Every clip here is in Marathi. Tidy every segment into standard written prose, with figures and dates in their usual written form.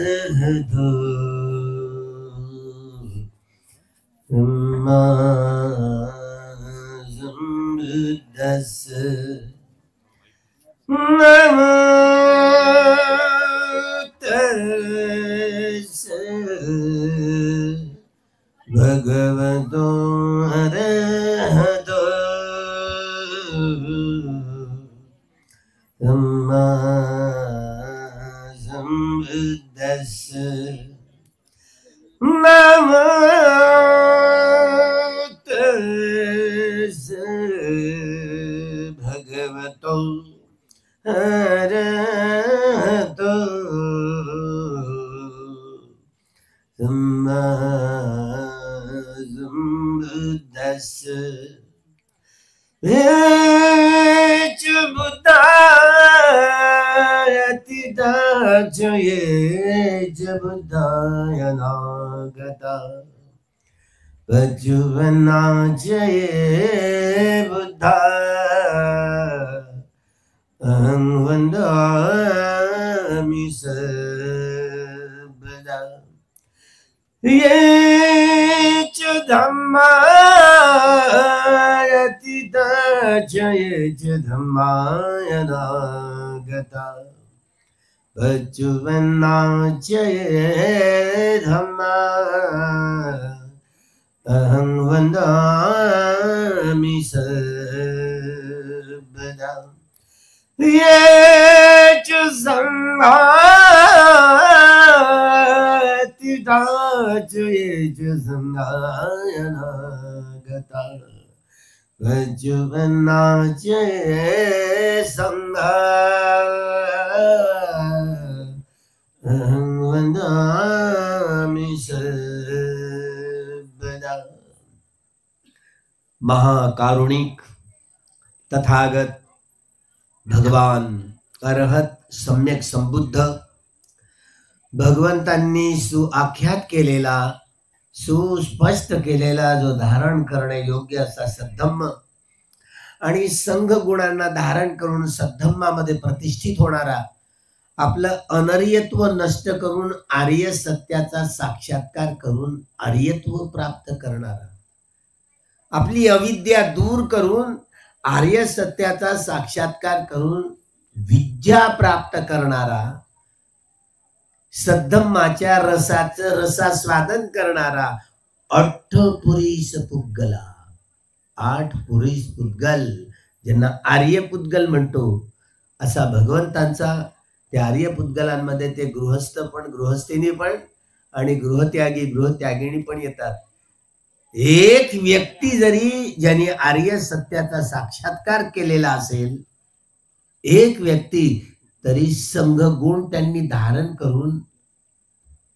रहतो बुद्धस्य नमो तस्से भगवतो अरहतो सम्मा सम्बुद्धस्य नमो तस्से भगवतो अरहतो सम्मा सम्बुद्धस्य ये बुद्धाय नागता पजुवनाचये बुद्धा अहं वन्दामि सर्वदा ये च धम्मा ये च धम्माय नागता पजुवनाचये धम्मा अहं वन्दामि सर्वदा ये च ये च संघाय नागता पजुवनाचये संघा अहं वन्दामि सर्वदा। महाकारुणिक तथागत भगवान अरहत सम्यक संबुद्ध भगवंतांनी सुआख्यात केलेला सुस्पष्ट केलेला जो धारण करणे योग्य असा सद्धम्म आणि संघ गुणांना धारण करून सद्धम्मामध्ये प्रतिष्ठित होणारा आपलं अनर्यत्व नष्ट करून आर्य सत्याचा साक्षात्कार करून आर्यत्व प्राप्त करणारा आपली अविद्या दूर करून आर्य सत्याचा साक्षात्कार करून विद्या प्राप्त करणारा सद्धम्माच्या रसाचं रसास्वादन करणारा अठ्ठपुरीस पुद्गला 8 पुरीस पुद्गल ज्यांना आर्य पुद्गल म्हणतो असा भगवंतांचा त्या आर्य पुद्गलांमध्ये ते गृहस्थ पण गृहस्थीनी पण आणि गृहत्यागी गृहत्यागिनी पण येतात। एक व्यक्ती जरी ज्याने आर्य सत्याचा साक्षात्कार केलेला असेल एक व्यक्ती तरी संघ गुण त्यांनी धारण करून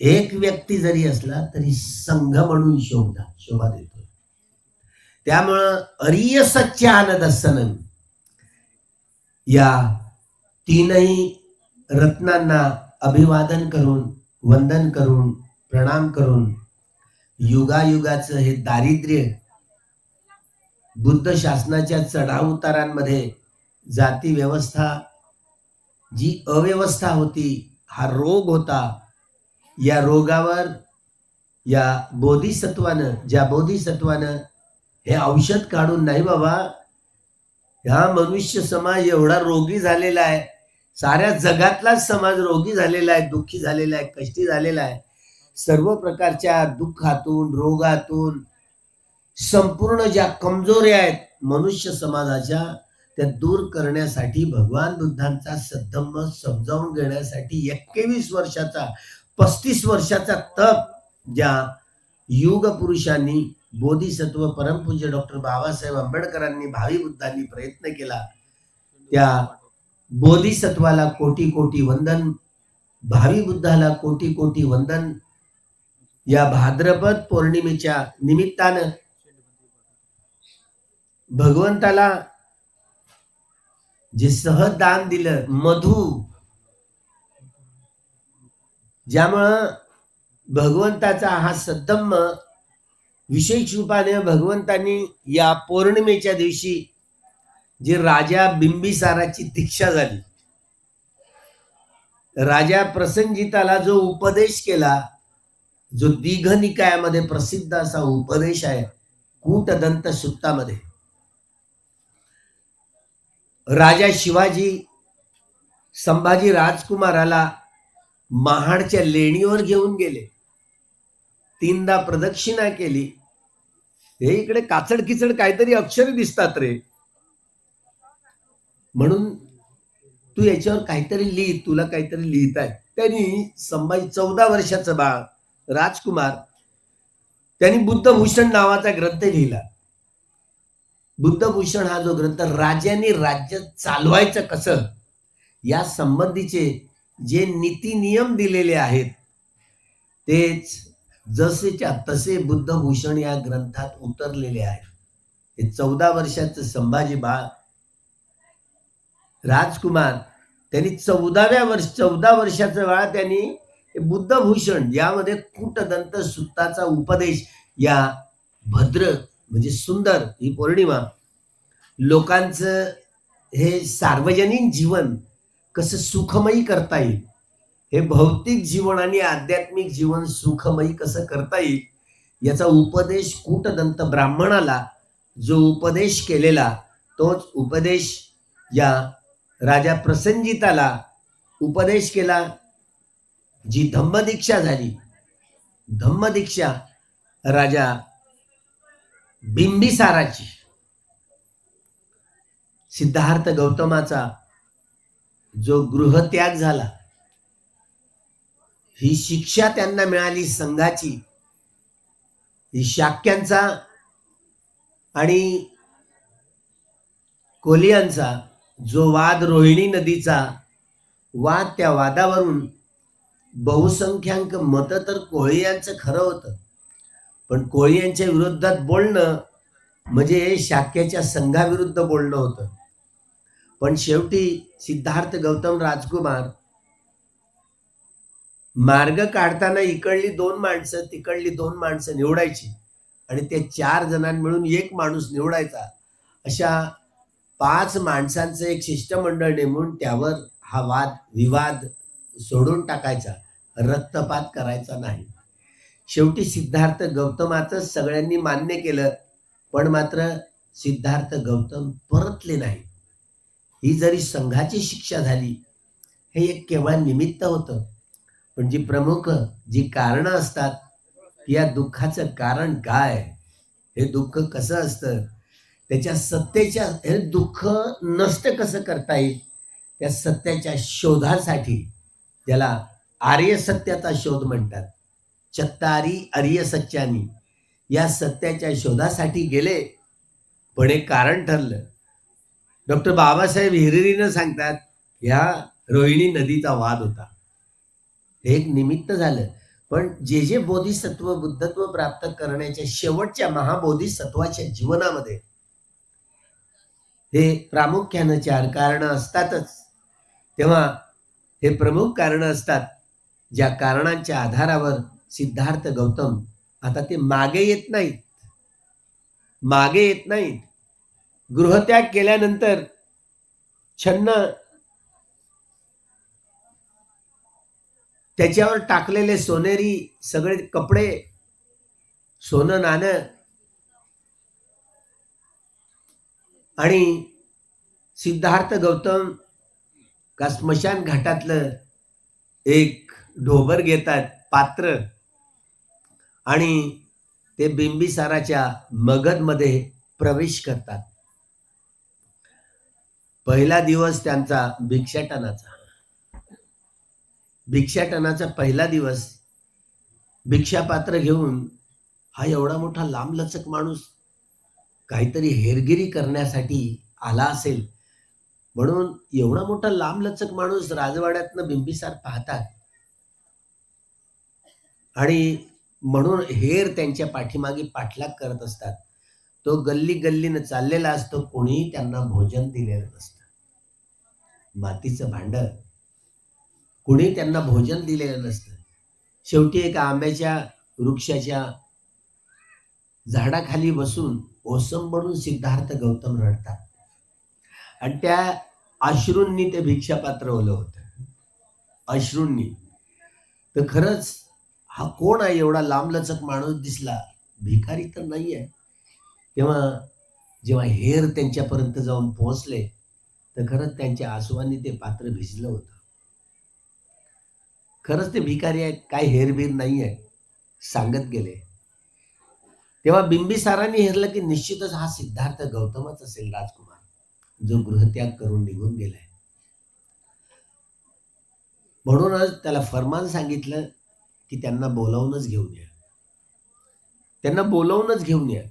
एक व्यक्ती जरी असला तरी संघ म्हणून शोभा देतो। त्यामुळं आर्य सच्चान दर्शनम या तीनही रत्नांना अभिवादन करून वंदन करून प्रणाम करून युगायुगाचं हे दारिद्र्य बुद्ध शासनाच्या चढाव उतारांमध्ये जाती व्यवस्था जी अव्यवस्था होती हा रोग होता या रोगावर या बोधिसत्वानं ज्या बोधिसत्वानं हे औषध काढून नाही बाबा हा मनुष्य समाज एवढा रोगी झालेला आहे साऱ्या जगातलाच समाज रोगी झालेला आहे दुःखी झालेला आहे कष्टी झालेला आहे सर्व प्रकारच्या दुःखातून रोगातून संपूर्ण ज्या कमजोऱ्या आहेत मनुष्य समाजाच्या त्या दूर करण्यासाठी भगवान बुद्धांचा सद्धम्म समजावून घेण्यासाठी 21 वर्षाचा 35 वर्षाचा तप ज्या युग पुरुषांनी बोधिसत्व परमपूज्य डॉक्टर बाबासाहेब आंबेडकरांनी भावी बुद्धांनी प्रयत्न केला त्या बोधिसत्वाला कोटी कोटी वंदन भावी बुद्धाला कोटी कोटी वंदन। या भाद्रपद पौर्णिमेच्या निमित्तानं भगवंताला जे सहज दान दिलं मधु ज्यामुळं भगवंताचा हा सद्धम्म विशेष रूपाने भगवंतांनी या पौर्णिमेच्या दिवशी जे राजा बिंबिसाराची दीक्षा झाली राजा प्रसंजिताला जो उपदेश केला, जो दीघ निकायामध्ये प्रसिद्ध असा उपदेश आहे कूटदंत सुत्तामध्ये, राजा शिवाजी संभाजी राजकुमाराला महाडच्या लेणीवर घेऊन गेले, 3दा प्रदक्षिणा केली. हे इकडे काचड किचड काहीतरी अक्षर दिसतात रे, म्हणून तू याच्यावर काहीतरी लिही, तुला काहीतरी लिहिताय. त्यांनी संभाजी 14 वर्षाचं बाळ राजकुमार, त्यांनी बुद्धभूषण नावाचा ग्रंथ लिहिला. बुद्धभूषण हा जो ग्रंथ राजांनी राज्य चालवायचं कसं या संबंधीचे जे नीती नियम दिलेले आहेत तेच जसेच्या तसे बुद्धभूषण या ग्रंथात उतरलेले आहे. हे 14 वर्षाचं संभाजी बाळ राजकुमार, त्यांनी 14 वर्षाचं बाळ त्यांनी बुद्धभूषण यामध्ये कूटदंत सुत्ताचा उपदेश, या भद्र म्हणजे सुंदर ही पौर्णिमा लोकांचं हे सार्वजनिक जीवन कसं सुखमयी करता येईल, हे भौतिक जीवन आणि आध्यात्मिक जीवन सुखमयी कसं करता येईल याचा उपदेश कूटदंत ब्राह्मणाला जो उपदेश केलेला, तोच उपदेश या राजा प्रसंजिताला उपदेश केला. जी धम्मदीक्षा झाली, धम्मदीक्षा राजा बिंबिसाराची, सिद्धार्थ गौतमाचा जो गृहत्याग झाला, ही शिक्षा त्यांना मिळाली संघाची. ही शाक्यांचा आणि कोलियांचा जो वाद, रोहिणी नदीचा वाद, त्या वादावरून बहुसंख्याक मत तर कोळी खरं होतं, पण कोळी विरोधात बोलणं म्हणजे शाक्याच्या संघाविरुद्ध बोलणं होतं. पण शेवटी सिद्धार्थ गौतम राजकुमार मार्ग काढताना इकडली 2 माणसं तिकडली 2 माणसं निवडायची आणि ते 4 जणांना मिळून 1 माणूस निवडायचा. अशा 5 माणसांचं एक शिष्टमंडळ नेमून त्यावर हा वाद विवाद सोडून टाकायचा, रक्तपात करायचा नाही. शेवटी सिद्धार्थ गौतमाचं सगळ्यांनी मान्य केलं, पण मात्र सिद्धार्थ गौतम परतले नाही. ही जरी संघाची शिक्षा झाली, हे एक केवळ निमित्त होतं, पण जी प्रमुख जी कारणं असतात, या दुःखाचं कारण काय, हे दुःख कसं असतं, त्याच्या सत्तेच्या, हे दुःख नष्ट कसं करता येईल, त्या सत्याच्या शोधासाठी, त्याला आर्य सत्याचा शोध म्हणतात, चत्तारी आर्य सत्यानी, या सत्याच्या शोधासाठी गेले. पण एक कारण ठरलं. डॉक्टर बाबासाहेब हिरिरीनं सांगतात, ह्या रोहिणी नदीचा वाद होता, हे एक निमित्त झालं. पण जे जे बोधिसत्व बुद्धत्व प्राप्त करण्याच्या शेवटच्या महाबोधिसत्वाच्या जीवनामध्ये हे प्रामुख्यानं 4 कारणं असतातच. तेव्हा हे प्रमुख कारणं असतात, ज्या कारणांच्या आधारावर सिद्धार्थ गौतम आता ते मागे येत नाहीत. गृहत्याग केल्यानंतर छन्न त्याच्यावर टाकलेले सोनेरी सगळे कपडे, सोनं नाणं, आणि सिद्धार्थ गौतम का स्मशान घाटातलं एक ढोबर घेतात, पात्र, आणि ते बिंबिसाराच्या मगधमध्ये प्रवेश करतात. पहिला दिवस त्यांचा भिक्षाटनाचा पहिला दिवस. भिक्षापात्र घेऊन हा एवढा मोठा लांबलचक माणूस काहीतरी हेरगिरी करण्यासाठी आला असेल, म्हणून एवढा मोठा लांबलचक माणूस राजवाड्यातनं बिंबिसार पाहतात आणि म्हणून हेर त्यांच्या पाठीमागे पाठलाग करत असतात. तो गल्ली गल्लीनं चाललेला असतो, कोणीही त्यांना भोजन दिलेलं नसतं. मातीचं भांड, कोणी त्यांना भोजन दिलेलं नसतं. शेवटी एका आंब्याच्या वृक्षाच्या झाडाखाली बसून ओसंबळून सिद्धार्थ गौतम रडतात आणि त्या अश्रूंनी ते भिक्षापात्र ओलं होतं. अश्रूंनी. तर खरंच हा कोण आहे, एवढा लांबलचक माणूस दिसला, भिकारी तर नाही आहे. तेव्हा जेव्हा हेर त्यांच्यापर्यंत जाऊन पोहोचले, तर खरंच त्यांच्या आसुवांनी ते पात्र भिजलं होतं. खरंच ते भिकारी आहेत, काही हेरबीर नाही आहे, सांगत गेले. तेव्हा बिंबिसारांनी हेरलं की निश्चितच हा सिद्धार्थ गौतमच असेल, राजकुमार, जो गृहत्याग करून निघून गेलाय. म्हणूनच त्याला फरमान सांगितलं की त्यांना बोलावूनच घेऊन या. त्यांना बोलावूनच घेऊन या.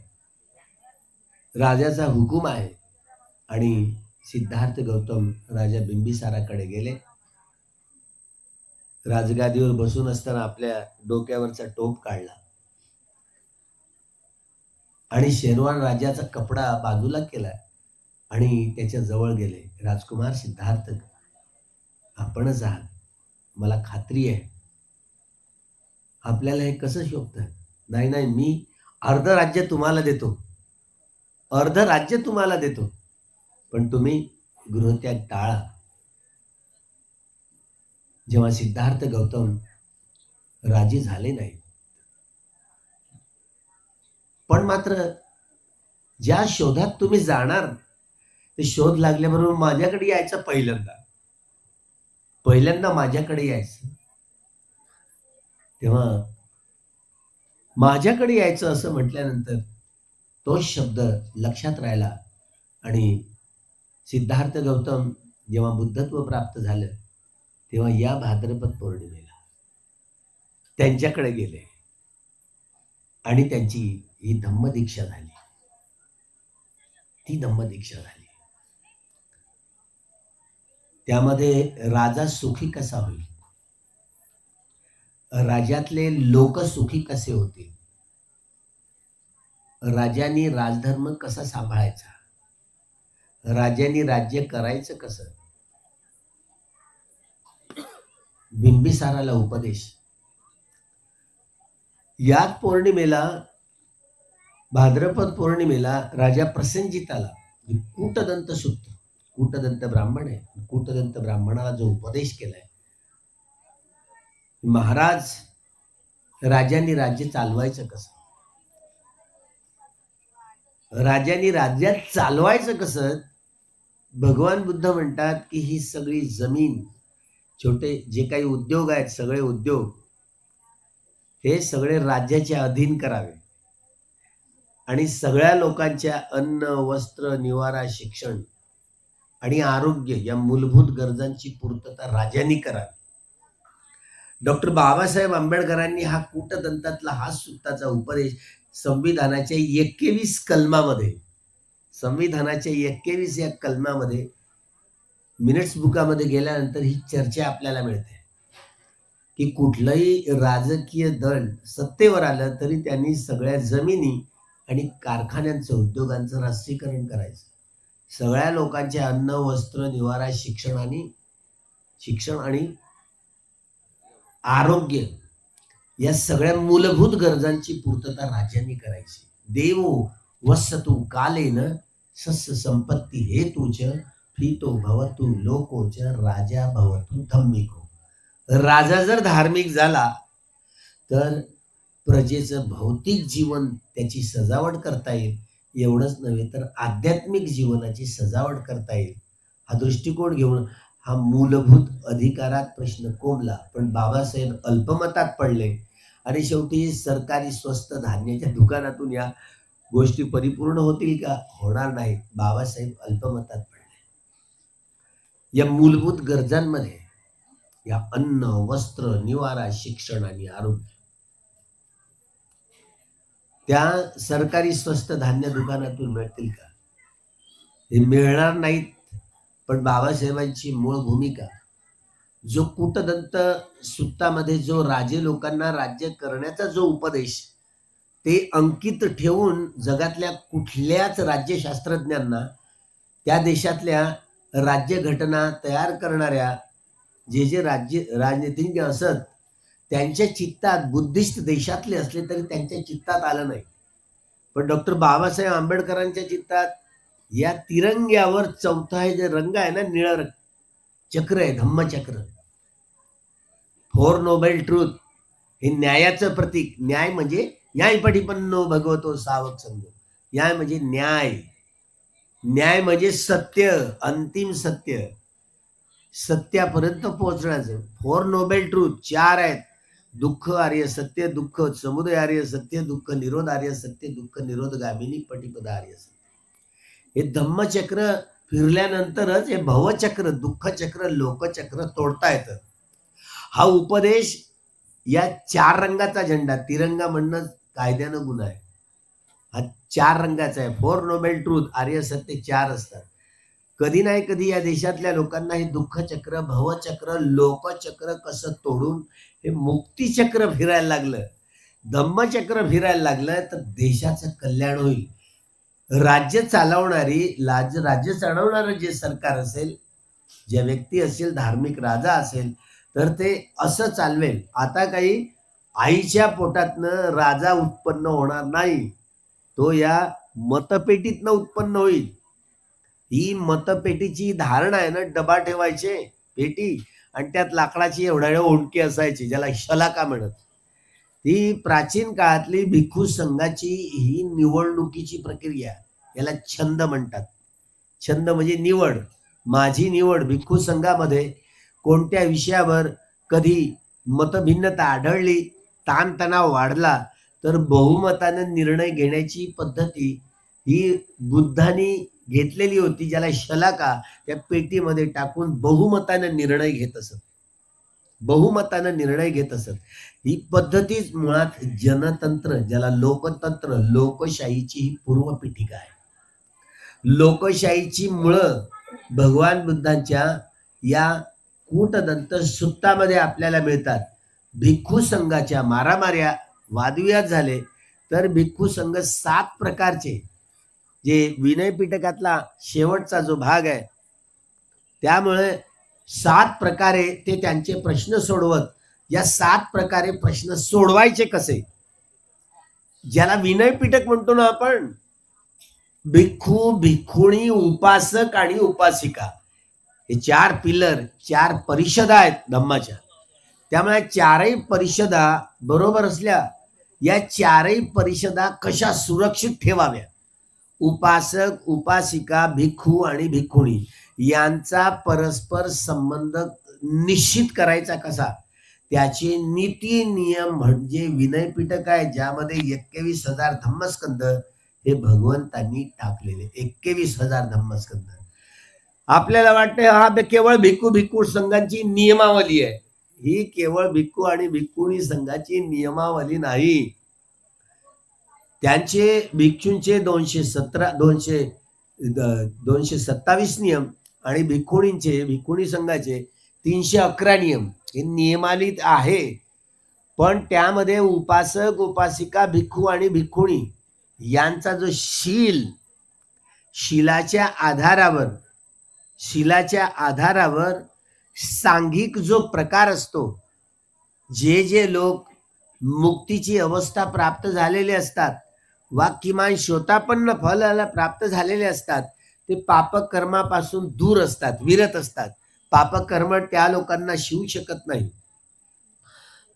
राजाचा हुकूम आहे. आणि सिद्धार्थ गौतम राजा बिंबिसाराकडे गेले. राजगादीवर बसून असताना आपल्या डोक्यावरचा टोप काढला आणि शेरवान राजाचा कपडा बाजूला केला आणि त्याच्या जवळ गेले. राजकुमार सिद्धार्थ, आपणच आहात, मला खात्री आहे. आपल्याला हे कसं शोभतं? नाही नाही, मी अर्ध राज्य तुम्हाला देतो, अर्ध राज्य तुम्हाला देतो, पण तुम्ही गृहत्याग टाळा. जेव्हा सिद्धार्थ गौतम राजी झाले नाही, पण मात्र ज्या शोधात तुम्ही जाणार, ते शोध लागल्याबरोबर माझ्याकडे यायचं, पहिल्यांदा माझ्याकडे यायचं. तेव्हा माझ्याकडे यायचं असं म्हटल्यानंतर तोच शब्द लक्षात राहिला आणि सिद्धार्थ गौतम जेव्हा बुद्धत्व प्राप्त झालं, तेव्हा या भाद्रपद पौर्णिमेला त्यांच्याकडे गेले आणि त्यांची ही धम्मदीक्षा झाली. ती धम्मदीक्षा झाली. त्यामध्ये राजा सुखी कसा होईल, राज्यातले लोक सुखी कसे होतील, राजांनी राजधर्म कसा सांभाळायचा, राजांनी राज्य करायचं कसं, बिंबिसाराला उपदेश. याच पौर्णिमेला, भाद्रपद पौर्णिमेला राजा प्रसेनजिताला कूटदंत सूक्त, कूटदंत ब्राह्मण आहे, कूटदंत ब्राह्मणाला जो उपदेश केलाय, महाराज राजांनी राज्य चालवायचं कसं, राजांनी राज्यात चालवायचं कसं. भगवान बुद्ध म्हणतात की ही सगळी जमीन, छोटे जे काही उद्योग आहेत, सगळे उद्योग हे सगळे राज्याच्या अधीन करावे आणि सगळ्या लोकांच्या अन्न, वस्त्र, निवारा, शिक्षण आणि आरोग्य या मूलभूत गरजांची पूर्तता राजांनी करावी. डॉक्टर बाबासाहेब आंबेडकरांनी हा कूटदंतातला हा सूक्ताचा उपदेश संविधानाच्या 21 कलमामध्ये, संविधानाच्या 21 या कलमामध्ये, मिनिट्स बुकामध्ये गेल्यानंतर ही चर्चा आपल्याला मिळते की कुठलंही राजकीय दल सत्तेवर आलं तरी त्यांनी सगळ्या जमिनी आणि कारखान्यांचं, उद्योगांचं राष्ट्रीयकरण करायचं. सगळ्या लोकांचे अन्न, वस्त्र, निवारा, शिक्षण आणि आरोग्य या सगळ्या मूलभूत गरजांची पूर्तता राज्यांनी करायची. देवो वसतु कालेन सस्य संपत्ती हेतूच प्रीतो भवतु लोकोच राजा भवतु धम्मिको. राजा जर धार्मिक झाला तर प्रजेचं भौतिक जीवन, त्याची सजावट करता येईल. एवढंच नव्हे तर आध्यात्मिक जीवनाची सजावट करता येईल. हा दृष्टिकोन घेऊन हा मूलभूत अधिकारात प्रश्न कोंबला. पण बाबासाहेब अल्पमतात पडले आणि शेवटी सरकारी स्वस्त धान्याच्या दुकानातून या गोष्टी परिपूर्ण होतील का? होणार नाहीत. बाबासाहेब अल्पमतात पडले. या मूलभूत गरजांमध्ये, या अन्न, वस्त्र, निवारा, शिक्षण आणि आरोग्य, त्या सरकारी स्वस्त धान्य दुकानातून मिळतील का? हे मिळणार नाहीत. पण बाबासाहेबांची मूळ भूमिका, जो कूटदंत सूक्तामध्ये जो राजे लोकांना राज्य करण्याचा जो उपदेश, ते अंकित ठेवून जगातल्या कुठल्याच राज्यशास्त्रज्ञांना, त्या देशातल्या राज्यघटना तयार करणाऱ्या जे राजनीतिज्ञ असत, त्यांच्या चित्तात, बुद्धिस्ट देशातले असले तरी त्यांच्या चित्तात आलं नाही. पण डॉक्टर बाबासाहेब आंबेडकरांच्या चित्तात या तिरंग्यावर चौथा हे जे रंग आहे ना, निळं चक्र आहे, धम्मचक्र, फोर नोबेल ट्रूथ हे न्यायाचं प्रतीक. न्याय म्हणजे न्यायपटीपन्नो भगवतो सावक संघो. न्याय म्हणजे न्याय. न्याय म्हणजे सत्य, अंतिम सत्य, सत्यापर्यंत पोहोचण्याचं. फोर नोबेल ट्रूथ 4 आहेत. दुःख आर्य सत्य, दुःख समुदय आर्य सत्य, दुःख निरोध आर्य सत्य, दुःख निरोधगामिनी पटिपद आर्य सत्य. हे धम्मचक्र फिरल्यानंतरच हे भवचक्र, दुःखचक्र, लोकचक्र तोडता येतं. हा उपदेश या 4 रंगाचा झेंडा, तिरंगा म्हणणं कायद्यानं गुन्हा आहे. हा 4 रंगाचा आहे. फोर नोबेल ट्रूथ, आर्य सत्य 4 असतात. कधी नाही कधी या देशातल्या लोकांना हे दुःखचक्र, भवचक्र, लोकचक्र कसं तोडून हे मुक्तीचक्र फिरायला लागलं, धम्मचक्र फिरायला लागलं, तर देशाचं कल्याण होईल. राज्य चालवणारी, राज्य चालवणारं जे सरकार असेल, जे व्यक्ती असेल, धार्मिक राजा असेल, तर ते असं चालवेल. आता काही आईच्या पोटातनं राजा उत्पन्न होणार नाही, तो या मतपेटीतनं उत्पन्न होईल. ही मतपेटीची धारणा आहे ना, डबा ठेवायचे पेटी आणि त्यात लाकडाची एवढ्या ओंडकी असायची, ज्याला शलाका म्हणत. ही प्राचीन काळातली भिक्खू संघाची ही निवडणुकीची प्रक्रिया, याला छंद म्हणतात. छंद म्हणजे निवड, माझी निवड. भिक्खू संघामध्ये कोणत्या विषयावर कधी मतभिन्नता आढळली, ताणतणाव वाढला, तर बहुमतानं निर्णय घेण्याची पद्धती ही बुद्धांनी घेतलेली होती, ज्याला शलाका. त्या पेटीमध्ये टाकून बहुमतानं निर्णय घेत असत, बहुमतानं निर्णय घेत असत. ही पद्धतीच मुळात जनतंत्र, ज्याला लोकतंत्र, लोकशाहीची ही पूर्वपीठिका आहे. लोकशाहीची मुळं भगवान बुद्धांच्या या कूटदंत सुत्तामध्ये आपल्याला मिळतात. भिक्खू संघाच्या मारामाऱ्या, वादविवाद झाले, तर भिक्खू संघ 7 प्रकारचे, जे विनय पिटकातला शेवटचा जो भाग आहे, त्यामुळे 7 प्रकारे ते त्यांचे प्रश्न सोडवत. या 7 प्रकारे प्रश्न सोडवायचे कसे, ज्याला विनय पिटक म्हणतो ना आपण. भिक्खू, भिक्खुणी, उपासक आणि उपासिका, हे 4 पिलर, 4 परिषदा आहेत धम्माच्या. त्यामुळे 4ही परिषदा बरोबर असल्या, या 4ही परिषदा कशा सुरक्षित ठेवाव्या. उपासक, उपासिका, भिक्खू आणि भिक्खुणी यांचा परस्पर संबंध निश्चित करायचा कसा, त्याचे नीती नियम म्हणजे विनय पिटक आहे, ज्यामध्ये 21,000 धम्मस्कंद हे भगवंतांनी टाकलेले. 21,000 धम्मस्कंद. आपल्याला वाटते हा केवळ भिक्खू भिक्खू संघांची नियमावली आहे. ही केवळ भिक्खू आणि भिक्खुणी संघाची नियमावली नाही. त्यांचे भिक्षूंचे 227 नियम आणि भिक्खुणींचे, भिक्खुणी संघाचे 311 नियम हे नियमावलीत आहे. पण त्यामध्ये उपासक, उपासिका, भिक्खू आणि भिक्खुणी यांचा जो शिलाच्या आधारावर सांघिक जो प्रकार असतो, जे लोक मुक्तीची अवस्था प्राप्त झालेले असतात वा किमान शोतापन्न फलाला प्राप्त झालेले असतात, ते पापकर्मापासून दूर असतात, विरत असतात. पापकर्म त्या लोकांना शिवू शकत नाही.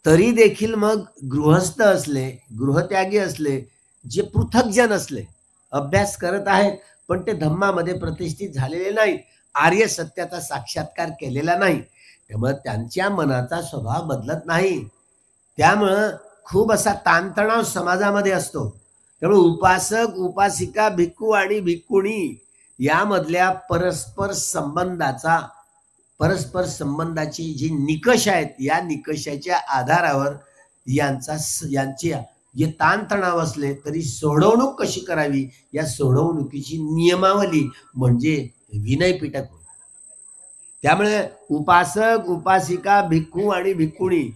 तरी देखील मग गृहस्थ असले, गृहत्यागी असले, जे पृथकजन असले, अभ्यास करत आहेत पण ते धम्मामध्ये प्रतिष्ठित झालेले नाही, आर्य सत्याचा साक्षात्कार केलेला नाही, त्यामुळे त्यांच्या मनाचा स्वभाव बदलत नाही. त्यामुळं खूप असा ताणतणाव समाजामध्ये असतो. त्यामुळे उपासक, उपासिका, भिक्खू आणि भिक्खुणी यामधल्या परस्पर संबंधाची जी निकष आहेत, या निकषाच्या आधारावर यांचे जे ताणतणाव असले तरी सोडवणूक कशी करावी, या सोडवणुकीची नियमावली म्हणजे विनय पिटक होय. त्यामुळे उपासक, उपासिका, भिक्खू आणि भिक्खुणी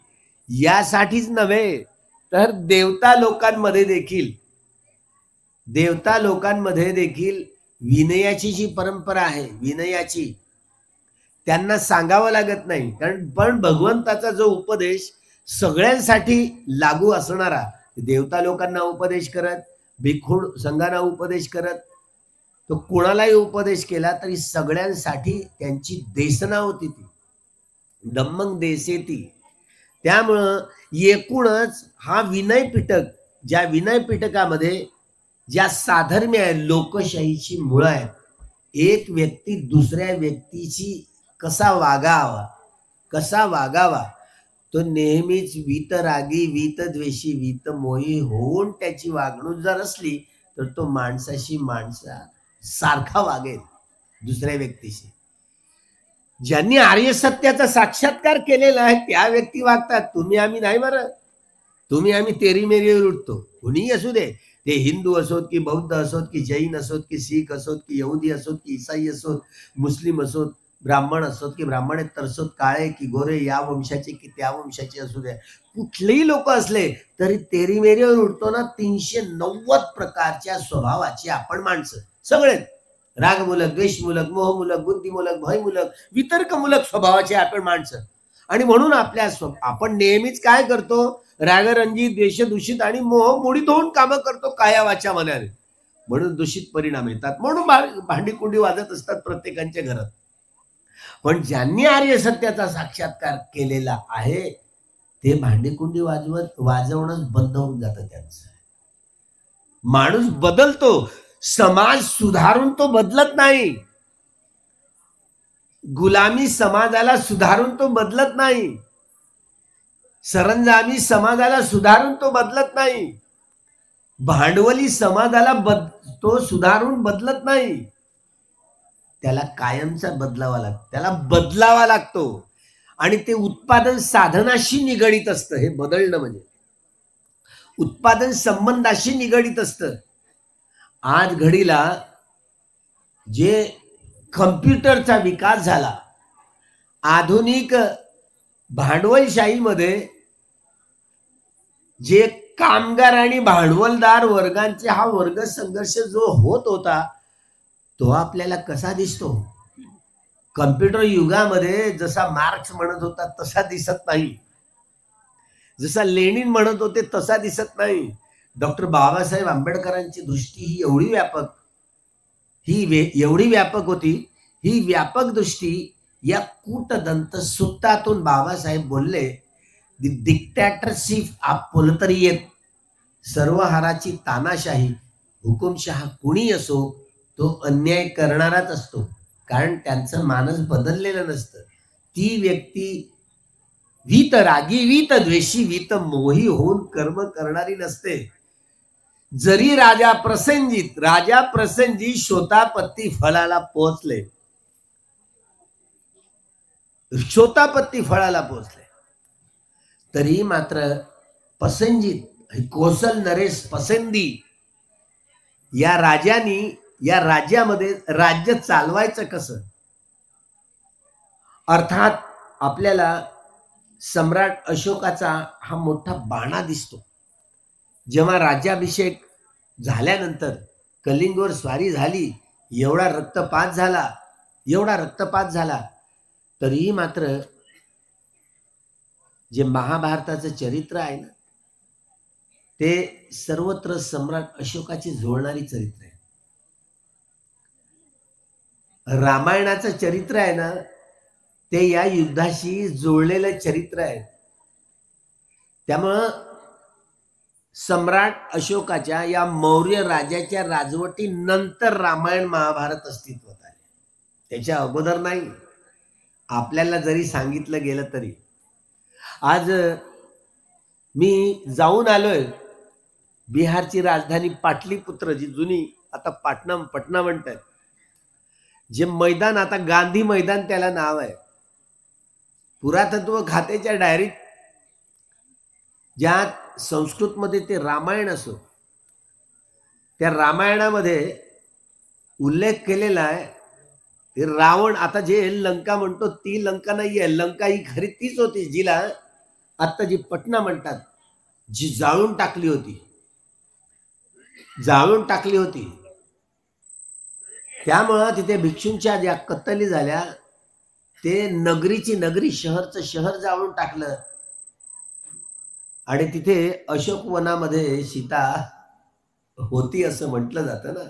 यासाठीच नव्हे, तर देवता लोकांमध्ये देखील विनयाची जी परंपरा आहे, विनयाची, त्यांना सांगावं लागत नाही. कारण पण भगवंताचा जो उपदेश सगळ्यांसाठी लागू असणारा, देवता लोकांना उपदेश करत, भिक्खू संघांना उपदेश करत, तो कोणालाही उपदेश केला तरी सगळ्यांसाठी त्यांची देसना होती ती, धम्मं देसेती. त्यामुळं एकूणच हा विनय पिटक, ज्या विनय पिटकामध्ये ज्या साधर्म्य आहे, लोकशाहीची मुळं आहेत. एक व्यक्ती दुसऱ्या व्यक्तीची कसा वागावा तो नेहमीच वीतरागी, वीतद्वेषी, वीतमोही होऊन त्याची वागणूक जर असली तर तो माणसाशी सारखा वागेल दुसऱ्या व्यक्तीशी. ज्यांनी आर्य सत्याचा साक्षात्कार केलेला आहे त्या व्यक्ती वागतात. तुम्ही आम्ही नाही बरं. तुम्ही आम्ही तेरी मेरीवर उठतो. कुणीही असू दे, ते हिंदू असोत की बौद्ध असोत की जैन असोत की शीख असोत की यहुदी असोत की ईसाई असोत, मुस्लिम असोत, ब्राह्मण असोत की ब्राह्मणेतर असोत, काळे की गोरे, या वंशाचे की त्या वंशाचे असू द्या, कुठलेही लोक असले तरी तेरी मेरीवर उठतो ना. 390 प्रकारच्या स्वभावाची आपण माणसं सगळे, रागमूलक, द्वेषमूलक, मोहमूलक, बुद्धिमूलक, भयमूलक, वितर्कमूलक स्वभावाचे आपण माणसं. आणि म्हणून आपण नेहमीच काय करतो, रागरंजित, द्वेषदूषित आणि मोह मोडीत होऊन कामं करतो काया वाचा मनाने. म्हणून दूषित परिणाम येतात. म्हणून भांडीकुंडी वाजत असतात प्रत्येकाच्या घरात. पण ज्यांनी आर्य सत्याचा साक्षात्कार केलेला आहे ते भांडीकुंडी वाजवणंच बंद होऊन जातं त्यांचं. माणूस बदलतो, समाज सुधारून तो बदलत नाही. गुलामी समाजाला सुधारून तो बदलत नाही. सरंजामी समाजाला सुधारून तो बदलत नाही. भांडवली समाजाला तो सुधारून बदलत नाही. त्याला कायमचा त्याला बदलावा लागतो. आणि ते उत्पादन साधनाशी निगडित असतं. हे बदलणं म्हणजे उत्पादन संबंधाशी निगडित असतं. आज घडीला जे कम्प्युटरचा विकास झाला, आधुनिक भांडवलशाहीमध्ये जे कामगार आणि भांडवलदार वर्गांचे हा वर्ग संघर्ष जो होत होता तो आपल्याला कसा दिसतो? कम्प्युटर युगामध्ये जसा मार्क्स म्हणत होता तसा दिसत नाही. जसा लेनिन म्हणत होते तसा दिसत नाही. डॉक्टर बाबासाहेब आंबेडकरांची दृष्टी ही एवढी व्यापक होती. ही व्यापक दृष्टी या कूटदंत सूक्तातून बाबासाहेब बोलले, द डिक्टॅटरशिप ऑफ प्रोलेटारिएट, सर्वहाराची तानाशाही, हुकुमशहा कुणी असो तो अन्याय करणाराच असतो. कारण त्यांचं मानस बदललेलं नसतं. ती व्यक्ती वीतरागी, वीतद्वेषी, वीतमोही होऊन कर्म करणारी नसते. जरी राजा प्रसेनजीत शोतापत्ती फळाला पोहोचले, तरी मात्र कौशल नरेश पसंदी या राज्यामध्ये राज्य चालवायचं कसं? अर्थात आपल्याला सम्राट अशोकाचा हा मोठा बाणा दिसतो. जेव्हा राज्याभिषेक झाल्यानंतर कलिंगवर स्वारी झाली, एवढा रक्तपात झाला, तरीही मात्र जे महाभारताचं चरित्र आहे ना, ते सर्वत्र सम्राट अशोकाची जोडणारी चरित्र आहे. रामायणाचं चरित्र आहे ना, ते या युद्धाशी जोडलेलं चरित्र आहे. त्यामुळं सम्राट अशोकाच्या या मौर्य राजाच्या राजवटीनंतर रामायण महाभारत अस्तित्वात आले. त्याच्या अगोदर नाही. आपल्याला जरी सांगितलं गेलं तरी. आज मी जाऊन आलोय बिहारची राजधानी पाटलीपुत्र, जी जुनी आता पटना म्हणतात. जे मैदान आता गांधी मैदान त्याला नाव आहे. पुरातत्व खात्याच्या डायरीत ज्यात संस्कृतमध्ये ते रामायण असो, त्या रामायणामध्ये उल्लेख केलेला आहे. रावण, आता जे लंका म्हणतो ती लंका नाहीये. लंका ही खरी तीच होती जिला आता जी पटना म्हणतात, जी जाळून टाकली होती. त्यामुळं तिथे भिक्षूंच्या ज्या कत्तली झाल्या, ते नगरी शहरचं शहर जाळून टाकलं. आणि तिथे अशोक वनामध्ये सीता होती असं म्हटलं जातं ना.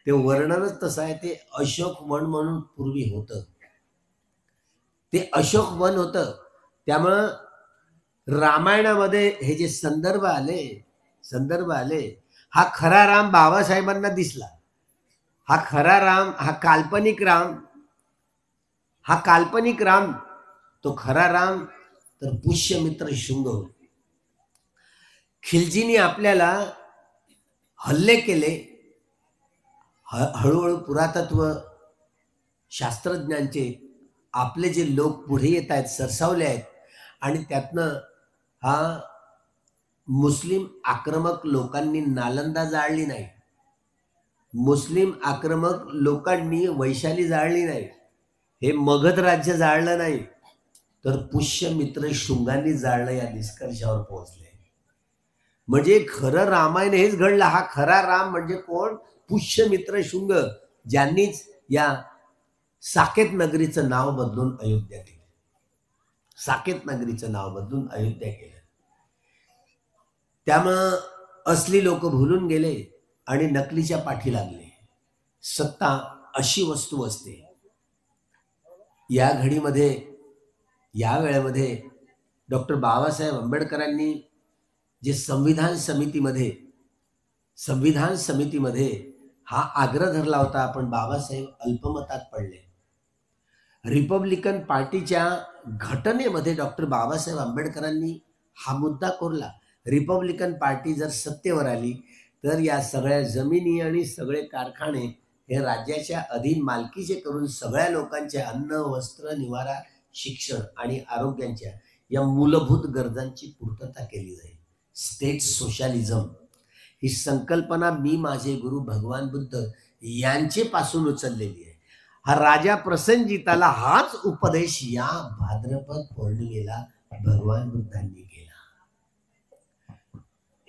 ते वर्णनच तसं आहे. ते अशोक वन म्हणून पूर्वी होतं. ते अशोक वन होतं. त्यामुळं रामायणामध्ये हे जे संदर्भ आले, हा खरा राम बाबासाहेबांना दिसला. हा खरा राम, हा काल्पनिक राम, तो खरा राम तर पुष्यमित्र शुंग होते. खिलजीने आपल्याला हल्ले केले. हळूहळू पुरातत्व शास्त्रज्ञांचे आपले जे लोक पुढे येत आहेत, सरसावले आहेत, आणि त्यातनं हा मुस्लिम आक्रमक लोकांनी नालंदा जाळली नाही, मुस्लिम आक्रमक लोकांनी वैशाली जाळली नाही, हे मगध राज्य जाळलं नाही, तर पुष्यमित्र शुंगांनी जाळलं या निष्कर्षावर पोहोचले. म्हणजे खरं रामायण हेच घडलं. हा खरा राम म्हणजे कोण? पुष्यमित्र शुंग, ज्यांनीच या साकेत नगरीचं नाव बदलून अयोध्या केलं. साकेत नगरीचं नाव बदलून अयोध्या केलं. त्यामुळं असली लोक भुलून गेले आणि नकलीच्या पाठी लागले. सत्ता अशी वस्तू असते. या घडीमध्ये, या वेळेमध्ये डॉक्टर बाबासाहेब आंबेडकरांनी जे संविधान समितीमध्ये हा आग्रह धरला होता, पण बाबासाहेब अल्पमतात पडले. रिपब्लिकन पार्टीच्या घटनेमध्ये डॉक्टर बाबासाहेब आंबेडकरांनी हा मुद्दा कोरला. रिपब्लिकन पार्टी जर सत्तेवर आली तर या सगळ्या जमिनी आणि सगळे कारखाने हे राज्याच्या अधीन मालकीचे करून सगळ्या लोकांच्या अन्न, वस्त्र, निवारा, शिक्षण आणि आरोग्यांच्या या मूलभूत गरजांची पूर्तता केली जाईल. स्टेट सोशलिझम ही संकल्पना मी माझे गुरु भगवान बुद्ध यांचे पासून उचललेली आहे. हा राजा प्रसन्नजिताला हाच उपदेश या भाद्रपद पौर्णिमेला भगवान बुद्धांनी केला.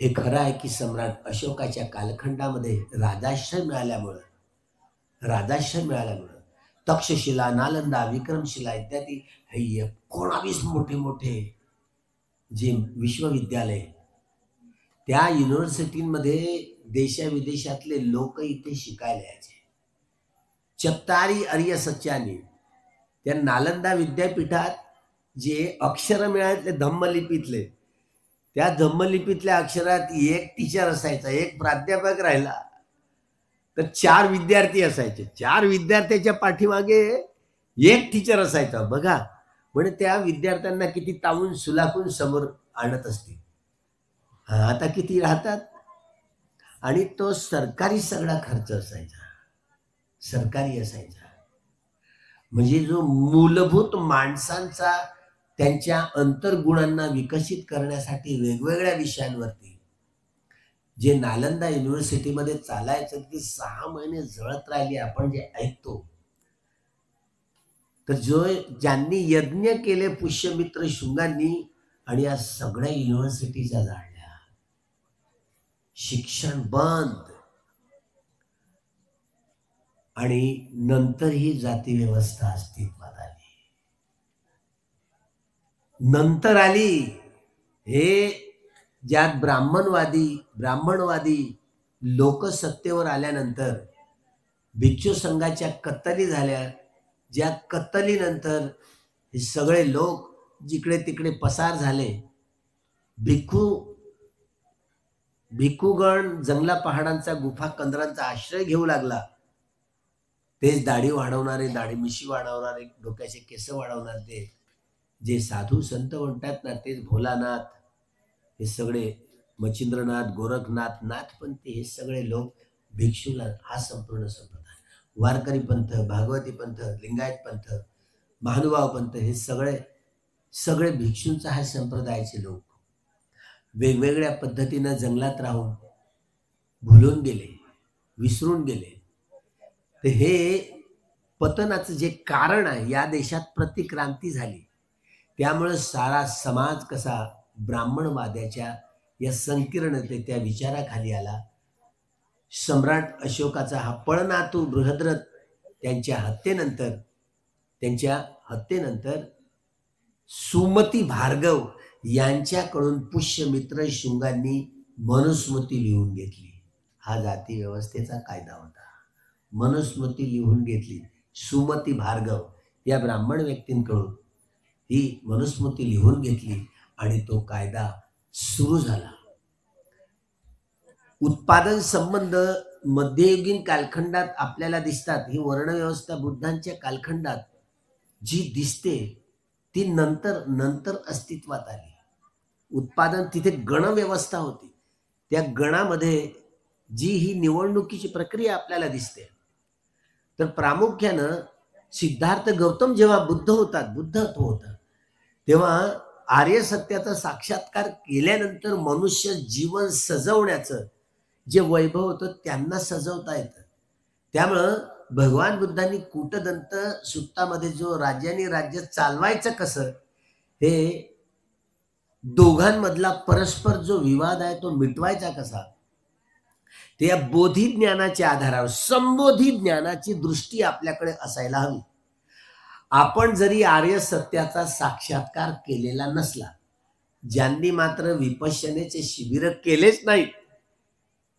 हे खरं आहे की सम्राट अशोकाच्या कालखंडामध्ये राजाश्रय मिळाल्यामुळं तक्षशिला, नालंदा, विक्रमशिला इत्यादी हे 19 मोठे मोठे जे विश्वविद्यालय, त्या युनिव्हर्सिटीमध्ये देशाविदेशातले लोक इथे शिकायला यायचे. चत्तारी आर्य सच्चानी त्या नालंदा विद्यापीठात जे अक्षर मिळाले धम्मलिपीतले, त्या धम्मलिपीतल्या अक्षरात एक टीचर असायचा, एक प्राध्यापक राहिला तर 4 विद्यार्थी असायचे. 4 विद्यार्थ्याच्या पाठीमागे एक टीचर असायचा. बघा, म्हणजे त्या विद्यार्थ्यांना किती तावून सुलाखून समोर आणत असतील. आता किती राहतात? आणि तो सरकारी सगळा खर्च असायचा, सरकारी असायचा. म्हणजे जो मूलभूत माणसांचा त्यांच्या अंतर्गुणांना विकसित करण्यासाठी वेगवेगळ्या विषयांवरती जे नालंदा युनिव्हर्सिटीमध्ये चालायचं, की 6 महिने जळत राहिली आपण जे ऐकतो. तर ज्यांनी यज्ञ केले पुष्यमित्र शुंगांनी आणि या सगळ्या युनिव्हर्सिटीच्या जाळल्या, शिक्षण बंद, आणि नंतर ही जाती व्यवस्था अस्तित्वात आली. नंतर आली हे ज्यात ब्राह्मणवादी लोक सत्तेवर आल्यानंतर भिक्षू संघाच्या कत्तली झाल्या. ज्या कत्तलीनंतर हे सगळे लोक जिकडे तिकडे पसार झाले. भिक्खूगण जंगला पहाडांचा, गुफा कंदरांचा आश्रय घेऊ लागला. तेच दाढी वाढवणारे, दाढी मिशी वाढवणारे, डोक्याचे केस वाढवणारे जे साधू संत म्हणतात ना, तेच भोलानाथ, हे सगळे मच्छिंद्रनाथ, गोरखनाथ, नाथपंथी, हे सगळे लोक भिक्षूला हा संपूर्ण संप्रदाय, वारकरी पंथ, भागवती पंथ, लिंगायत पंथ, महानुभाव पंथ, हे सगळे भिक्षूंचा हा संप्रदायाचे लोक वेगवेगळ्या पद्धतीनं जंगलात राहून भुलून गेले, विसरून गेले. तर हे पतनाचं जे कारण आहे, या देशात प्रतिक्रांती झाली. त्यामुळे सारा समाज कसा ब्राह्मणवाद्याच्या या संकीर्णते त्या विचाराखाली आला. सम्राट अशोकाचा हा पळनातू बृहद्रथ त्यांच्या हत्येनंतर सुमती भार्गव यांच्याकडून पुष्यमित्र शुंगांनी मनुस्मृती लिहून घेतली. हा जाती व्यवस्थेचा कायदा होता. मनुस्मृती लिहून घेतली सुमती भार्गव या ब्राह्मण व्यक्तींकडून. ही मनुस्मृती लिहून घेतली आणि तो कायदा सुरू झाला. उत्पादन संबंध मध्ययुगीन कालखंडात आपल्याला दिसतात. ही वर्णव्यवस्था बुद्धांच्या कालखंडात जी दिसते ती नंतर अस्तित्वात आली. उत्पादन तिथे गणव्यवस्था होती. त्या गणामध्ये जी ही निवडणुकीची प्रक्रिया आपल्याला दिसते. तर प्रामुख्यानं सिद्धार्थ गौतम जेव्हा बुद्ध होता तेव्हा आर्य सत्याचा साक्षात्कार केल्यानंतर मनुष्य जीवन सजवण्याचं जे वैभव होतं त्यांना सजवता येतं. त्यामुळं भगवान बुद्धांनी कूटदंत सुत्तामध्ये जो राजाने राज्य चालवायचं कसं हे दोघांमधला परस्पर जो विवाद आहे तो मिटवायचा कसा ते या बोधी ज्ञानाच्या आधारावर संबोधी ज्ञानाची दृष्टी आपल्याकडे असायला हवी. आपण जरी आर्य सत्याचा साक्षात्कार केलेला नसला, ज्यांनी मात्र विपश्यनेचे शिबिर केलेच नाही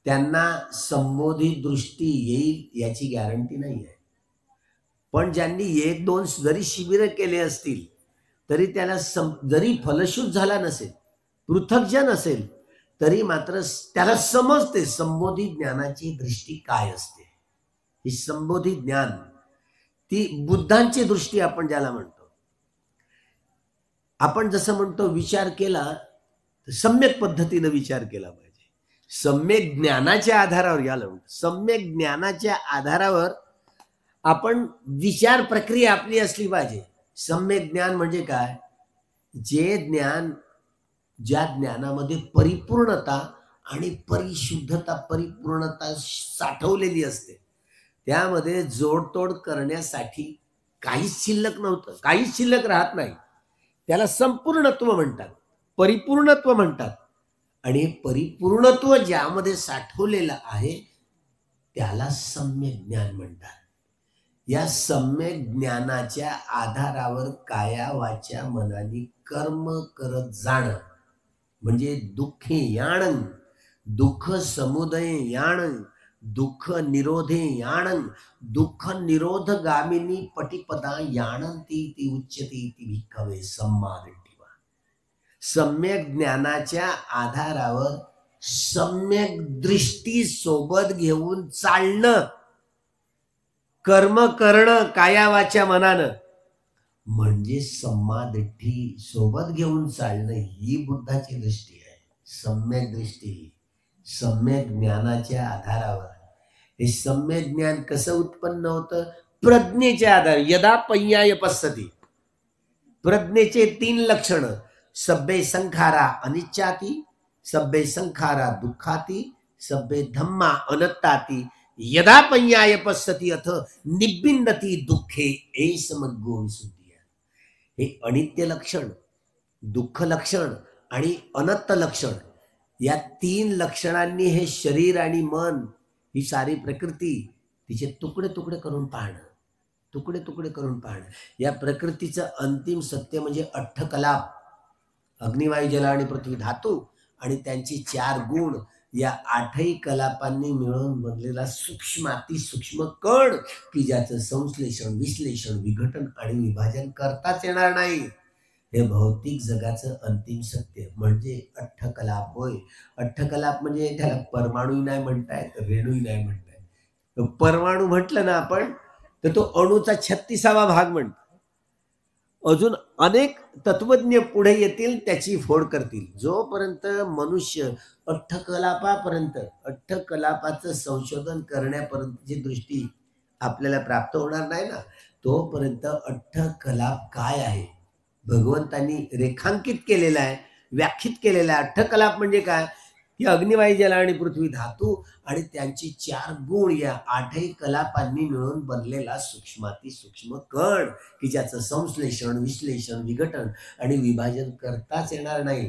त्यांना संबोधी दृष्टी येईल याची गॅरंटी नाही आहे. पण ज्यांनी 1-2 जरी शिबिर केले असतील तरी त्याला जरी फलशूट झाला नसेल, पृथक्जन असेल, तरी मात्र त्याला समजते संबोधी ज्ञानाची दृष्टी काय असते. ही संबोधी ज्ञान ती बुद्धांची दृष्टी आपण ज्याला म्हणतो. आपण जसं म्हणतो विचार केला तर सम्यक पद्धतीने विचार केला पाहिजे. सम्यक ज्ञानाच्या आधारावर याला म्हणतो. सम्यक ज्ञानाच्या आधारावर आपण विचार प्रक्रिया आपली असली पाहिजे. सम्यक ज्ञान म्हणजे काय? जे ज्ञान ज्या ज्ञानामध्ये परिपूर्णता आणि परिशुद्धता परिपूर्णता साठवलेली असते, त्यामध्ये जोडतोड करण्यासाठी काहीच शिल्लक नव्हतं, काहीच शिल्लक राहत नाही. त्याला संपूर्णत्व म्हणतात, परिपूर्णत्व म्हणतात. आणि परिपूर्णत्व ज्यामध्ये साठवलेलं आहे त्याला सम्यक ज्ञान म्हणतात. या सम्यक ज्ञानाच्या आधारावर काया वाचा मनाने कर्म करत जाणं म्हणजे दुःखे याणं, दुःख समुदय याणं, दुःख निरोधे याणं, दुःख निरोध गामिनी पटिपदा याणंती ती उच्यते ती भिक्खवे सम्मादिठ्ठीवा. सम्यक ज्ञानाच्या आधारावर सम्यक दृष्टी सोबत घेऊन चालणं, कर्म करणं काया वाचा मनानं म्हणजे सम्मादिठ्ठी सोबत घेऊन चालणं ही बुद्धाची दृष्टी आहे. सम्यक दृष्टी सम्यक ज्ञानाच्या आधारावर. हे सम्यक ज्ञान कसं उत्पन्न होतं? प्रज्ञेच्या आधार. यदा पय्याय पश्यति. प्रज्ञेचे 3 लक्षण. सब्बे संखारा अनिच्चाति, सब्बे संखारा दुःखाति, सब्बे धम्मा अनत्ताति, यदा पय्याय पश्यति अथ निबिंदति दुःखे एष मग्गो विशुद्धिया. हे अनित्य लक्षण, दुःख लक्षण आणि अनत्त लक्षण या 3 लक्षणांनी हे शरीर आणि मन ही सारी प्रकृती तिचे तुकडे तुकडे करून पाहणं, तुकडे तुकडे करून पाहणं. या प्रकृतीचं अंतिम सत्य म्हणजे अठ्ठकलाप, अग्निवायू जल आणि पृथ्वी धातू आणि त्यांची 4 गुण या 8ही कलापांनी मिळून बनलेला सूक्ष्माती सूक्ष्म कण की ज्याचं संश्लेषण विश्लेषण विघटन आणि विभाजन करताच येणार नाही. हे भौतिक जगाचं अंतिम सत्य म्हणजे अठ्ठकलाप होय. अठ्ठकलाप म्हणजे त्याला परमाणू नाही म्हणतायत, रेणूही नाही म्हणतायत. परमाणू म्हटलं ना आपण तर तो अणूचा 36वा भाग म्हणतो. अजून अनेक तत्वज्ञ पुढे येतील, त्याची फोड करतील. जोपर्यंत मनुष्य अठ्ठकलापापर्यंत अठ्ठकलापाचं संशोधन करण्यापर्यंतची दृष्टी आपल्याला प्राप्त होणार नाही ना, तोपर्यंत अठ्ठकलाप काय आहे भगवंतांनी रेखांकित केलेला आहे, व्याख्यात केलेला आहे. अठ्ठकलाप म्हणजे काय? की अग्निवायू जल आणि पृथ्वी धातू आणि त्यांची 4 गुण या 8ही कलापांनी मिळून बनलेला सूक्ष्माती सूक्ष्म कण की ज्याचं संश्लेषण विश्लेषण विघटन आणि विभाजन करताच येणार नाही.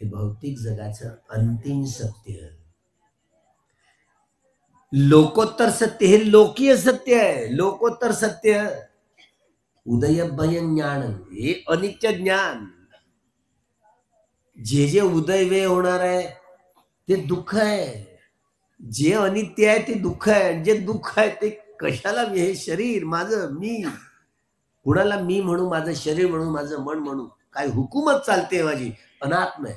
हे भौतिक जगाचं अंतिम सत्य. लोकोत्तर सत्य हे लोकीय सत्य आहे. लोकोत्तर सत्य उदयभयं ज्ञान हे अनित्य ज्ञान. जे जे उदय होणार आहे ते दुःख आहे, जे अनित्य आहे ते दुःख आहे. जे दुःख आहे ते कशाला? हे शरीर माझं, मी कुणाला मी म्हणू, माझं शरीर म्हणू, माझं मन म्हणू, काय हुकूमत चालते माझी, अनात्म आहे.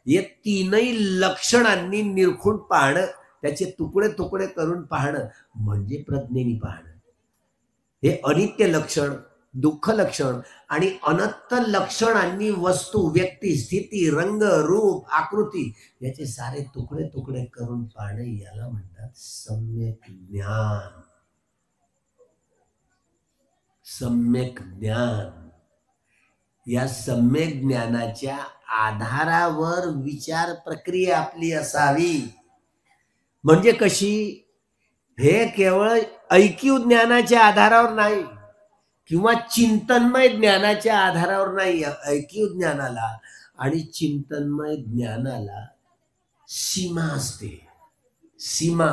हे तीनही लक्षणांनी निरखून पाहणं, त्याचे तुकडे तुकडे करून पाहणं म्हणजे प्रज्ञेने पाहणं. हे अनित्य लक्षण, दुःख लक्षण आणि अनंत लक्षणांनी वस्तू, व्यक्ती, स्थिती, रंग, रूप, आकृती याचे सारे तुकडे तुकडे करून पाहणे याला म्हणतात सम्यक ज्ञान. सम्यक ज्ञान. या सम्यक ज्ञानाच्या आधारावर विचार प्रक्रिया आपली असावी. म्हणजे कशी? हे केवळ ऐकीव ज्ञानाच्या आधारावर नाही किंवा चिंतनमय ज्ञानाच्या आधारावर नाही. ऐकीव ज्ञानाला आणि चिंतनमय ज्ञानाला सीमा असते. सीमा.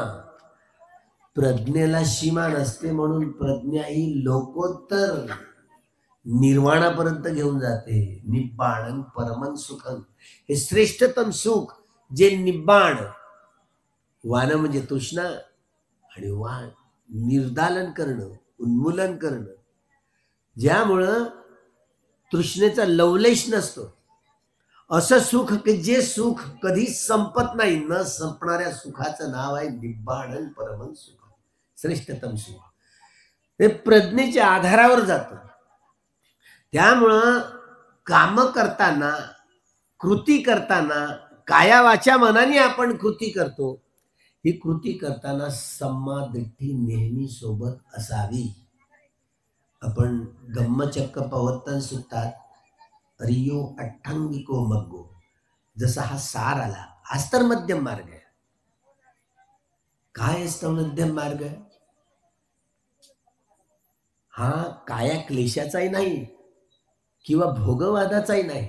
प्रज्ञेला सीमा नसते, म्हणून प्रज्ञा ही लोकोत्तर निर्वाणापर्यंत घेऊन जाते. निब्बाणं परमं सुखं, हे श्रेष्ठतम सुख जे निब्बाण. वान म्हणजे तृष्णा आणि वाण निर्दालन करणं, उन्मूलन करणं, ज्यामुळं तृष्णेचा लवलेश नसतो. असं सुख की जे सुख कधी संपत नाही. न संपणाऱ्या सुखाचं नाव आहे निब्बाणं परमं सुख, श्रेष्ठतम सुख. हे प्रज्ञेच्या आधारावर जातं. त्यामुळं काम करताना, कृती करताना, काया वाचा मनाने आपण कृती करतो. ही कृती करताना सम्मा दृष्टी नेहमी सोबत असावी. आपण धम्मचक्र प्रवर्तन सूत्रात अरियो अठ्ठांगिको मग्गो, जसा हा सार आला, हाच तर मध्यम मार्ग आहे. काय असतं मध्यम मार्ग? हा काया क्लेशाचाही नाही किंवा भोगवादाचाही नाही.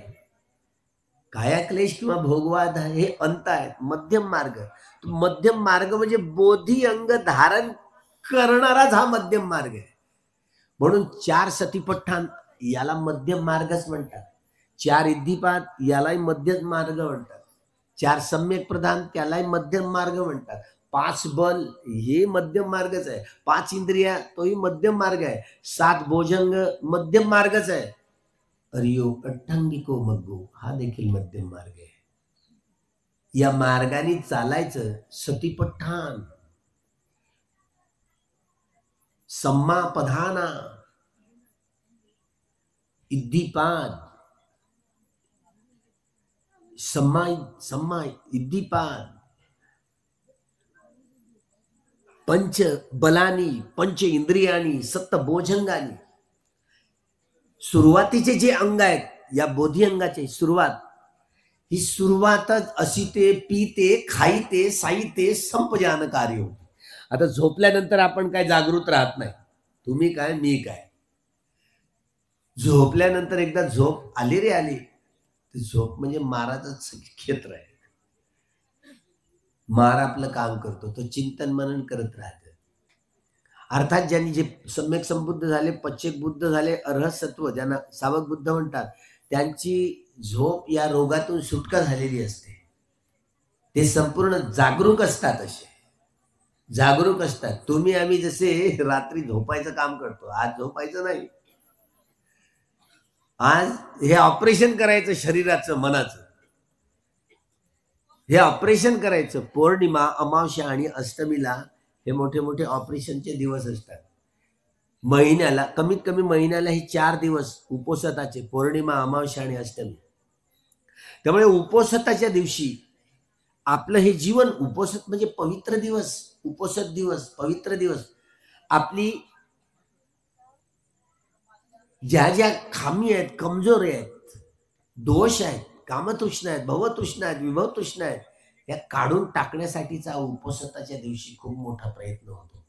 काया क्लेश किंवा भोगवाद हे अंत आहेत. मध्यम मार्ग. मध्यम मार्ग म्हणजे बोधी अंग धारण करणाराच हा मध्यम मार्ग आहे. म्हणून 4 सतीपठ्ठान याला मध्यम मार्गच म्हणतात. 4 इद्धिपाद यालाही मध्यम मार्ग म्हणतात. 4 सम्यक प्रधान त्यालाही मध्यम मार्ग म्हणतात. 5 बल हे मध्यम मार्गच आहे. 5 इंद्रिया तोही मध्यम मार्ग आहे. 7 भोजंग मध्यम मार्गच आहे. अरियो अठ्ठांगिको मग्गो हा देखील मध्यम मार्ग आहे. या मार्गाने चालायचं. सतीपठ्ठान, सम्मा पधाना, इद्धिपाद, सम्मा इद्धिपाद, पंच बलानी, पंच इंद्रियानी, सप्त भोजंगानी. सुरुवातीचे जे अंग आहेत या बोधी अंगाचे सुरुवात, ही सुरुवातच असिते, पीते, खाईते, साईते, संपजान कार्य होते. आता झोपल्यानंतर आपण काय जागृत राहत नाही. तुम्ही काय, मी काय. झोपल्यानंतर एकदा झोप आली रे आली, झोप म्हणजे माराच क्षेत्र आहे. मार आपलं काम करतो, तो चिंतन मनन करत राहत. अर्थात ज्यांनी जे सम्यक संबुद्ध झाले, पश्चेक बुद्ध झाले, अर्हत सत्व ज्यांना सावक बुद्ध म्हणतात, त्यांची झोप या रोगातून सुटका झालेली असते. ते संपूर्ण जागरूक असतात. असे जागरूक असतात. तुम्ही आम्ही जसे रात्री झोपायचं काम करतो, आज झोपायचं नाही. आज हे ऑपरेशन करायचं शरीराचं, मनाचं. हे ऑपरेशन करायचं. पौर्णिमा, अमावस्या आणि अष्टमीला हे मोठे मोठे ऑपरेशनचे दिवस असतात. महिन्याला कमीत कमी महिन्याला हे 4 दिवस उपोषताचे, पौर्णिमा, अमावस्या आणि अष्टमी. त्यामुळे उपोषताच्या दिवशी आपलं हे जीवन, उपोषत म्हणजे पवित्र दिवस, उपोषत दिवस, पवित्र दिवस. आपली ज्या ज्या खामी आहेत, कमजोर आहेत, दोष आहेत, कामतृष्णा आहेत, भवतृष्णा आहेत, विभवतृष्णा आहेत, या काढून टाकण्यासाठीचा उपोषताच्या दिवशी खूप मोठा प्रयत्न होतो.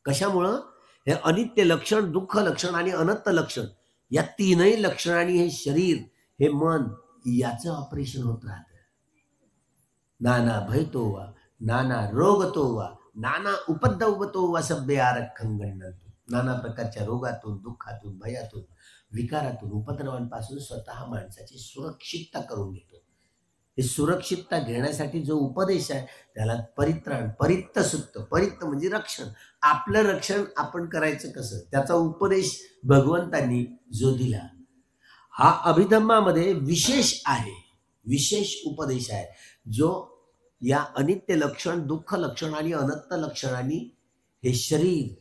कशामुळं? हे अनित्य लक्षण, दुःख लक्षण आणि अनंत लक्षण या तीनही लक्षणांनी हे शरीर, हे मन याचं ऑपरेशन होत राहतं. नाना भयतो वा, नाना रोगतो वा, नाना उपद्रवतो वा सभ्य आरक्षण गणतो. नाना प्रकारच्या रोगातून, दुःखातून, भयातून, विकारातून, उपद्रवांपासून स्वतः माणसाची सुरक्षितता करून घेतो. हे सुरक्षितता घेण्यासाठी जो उपदेश आहे त्याला परित्राण, परित्त सुक्त. परित्त म्हणजे रक्षण. आपलं रक्षण आपण करायचं कसं, त्याचा उपदेश भगवंतांनी जो दिला. हा अभिधम्मामध्ये विशेष आहे, विशेष उपदेश आहे, जो या अनित्य लक्षण, दुःख लक्षण आणि अनंत लक्षणांनी हे शरीर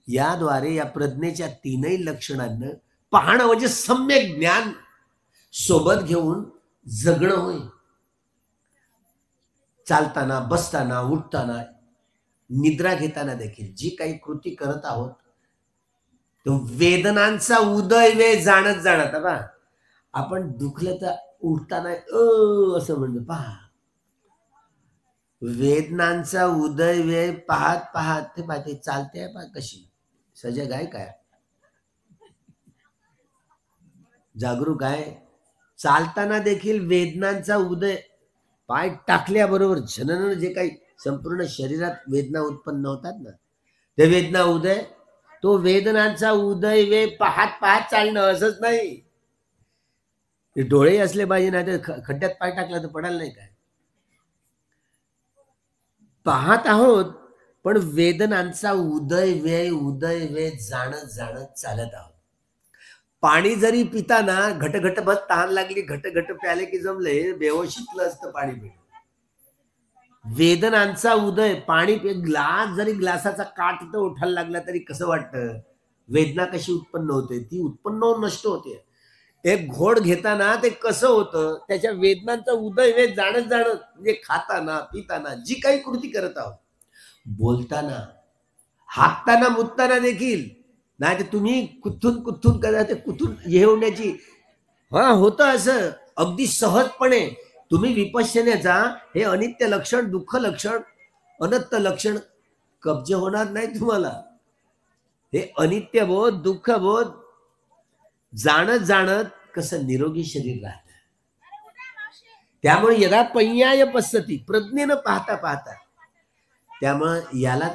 याद्वारे या प्रज्ञेच्या तीनही लक्षणांना पाहणं म्हणजे सम्यक ज्ञान सोबत घेऊन जगणं होय. चालताना, बसताना, उठताना, निद्रा घेताना देखील जी काही कृती करत आहोत तो वेदनांचा उदय वे जाणत जाणत. बा आपण दुखलं तर उठताना असं म्हणतो, पहा वेदनांचा उदय वे पाहत पाहत ते पाहते चालते पहा कशी सजग आहे, काय जागरूक आहे. चालताना देखील वेदनांचा उदय, पाय टाकल्याबरोबर जनन जे काही संपूर्ण शरीरात वेदना उत्पन्न होतात ना, ते वेदना उदय, तो वेदनांचा उदय वे पाहत पाहत चालणं असंच नाही. ते डोळे असले पाहिजे, नाही तर खड्ड्यात पाय टाकला तर पडायला नाही. काय पाहत आहोत पण वेदनांचा उदय वे जाणत जाणत चालत आहोत. पाणी जरी पिताना घट घट बस तहान लागली, घट घट प्याले की जमले, बेहोशीतलं असतं पाणी पिणं. वेदनांचा उदय, पाणी ग्लास जरी ग्लासाचा काठ तर उठायला लागला तरी कसं वाटतं, वेदना कशी उत्पन्न होते, ती उत्पन्न होऊन नष्ट होते. एक घोड घेताना ते कसं होतं, त्याच्या वेदनांचा उदय वे जाणत जाणत, म्हणजे खाताना पिताना जी काही कृती करत आहोत, बोलताना, हाकताना, मुतताना देखील, नाही तर तुम्ही कुठून कुठून करा ते कुठून हे होण्याची होतं असं अगदी सहजपणे. तुम्ही विपश्यनेचा हे अनित्य लक्षण, दुःख लक्षण, अनंत लक्षण कब्जे होणार नाही तुम्हाला. हे अनित्य बोध, दुःख बोध जाणत जाणत कसं निरोगी शरीर राहत. त्यामुळे यदा पय्याय पश्यति, प्रज्ञेनं पाहता पाहता, त्यामुळे याला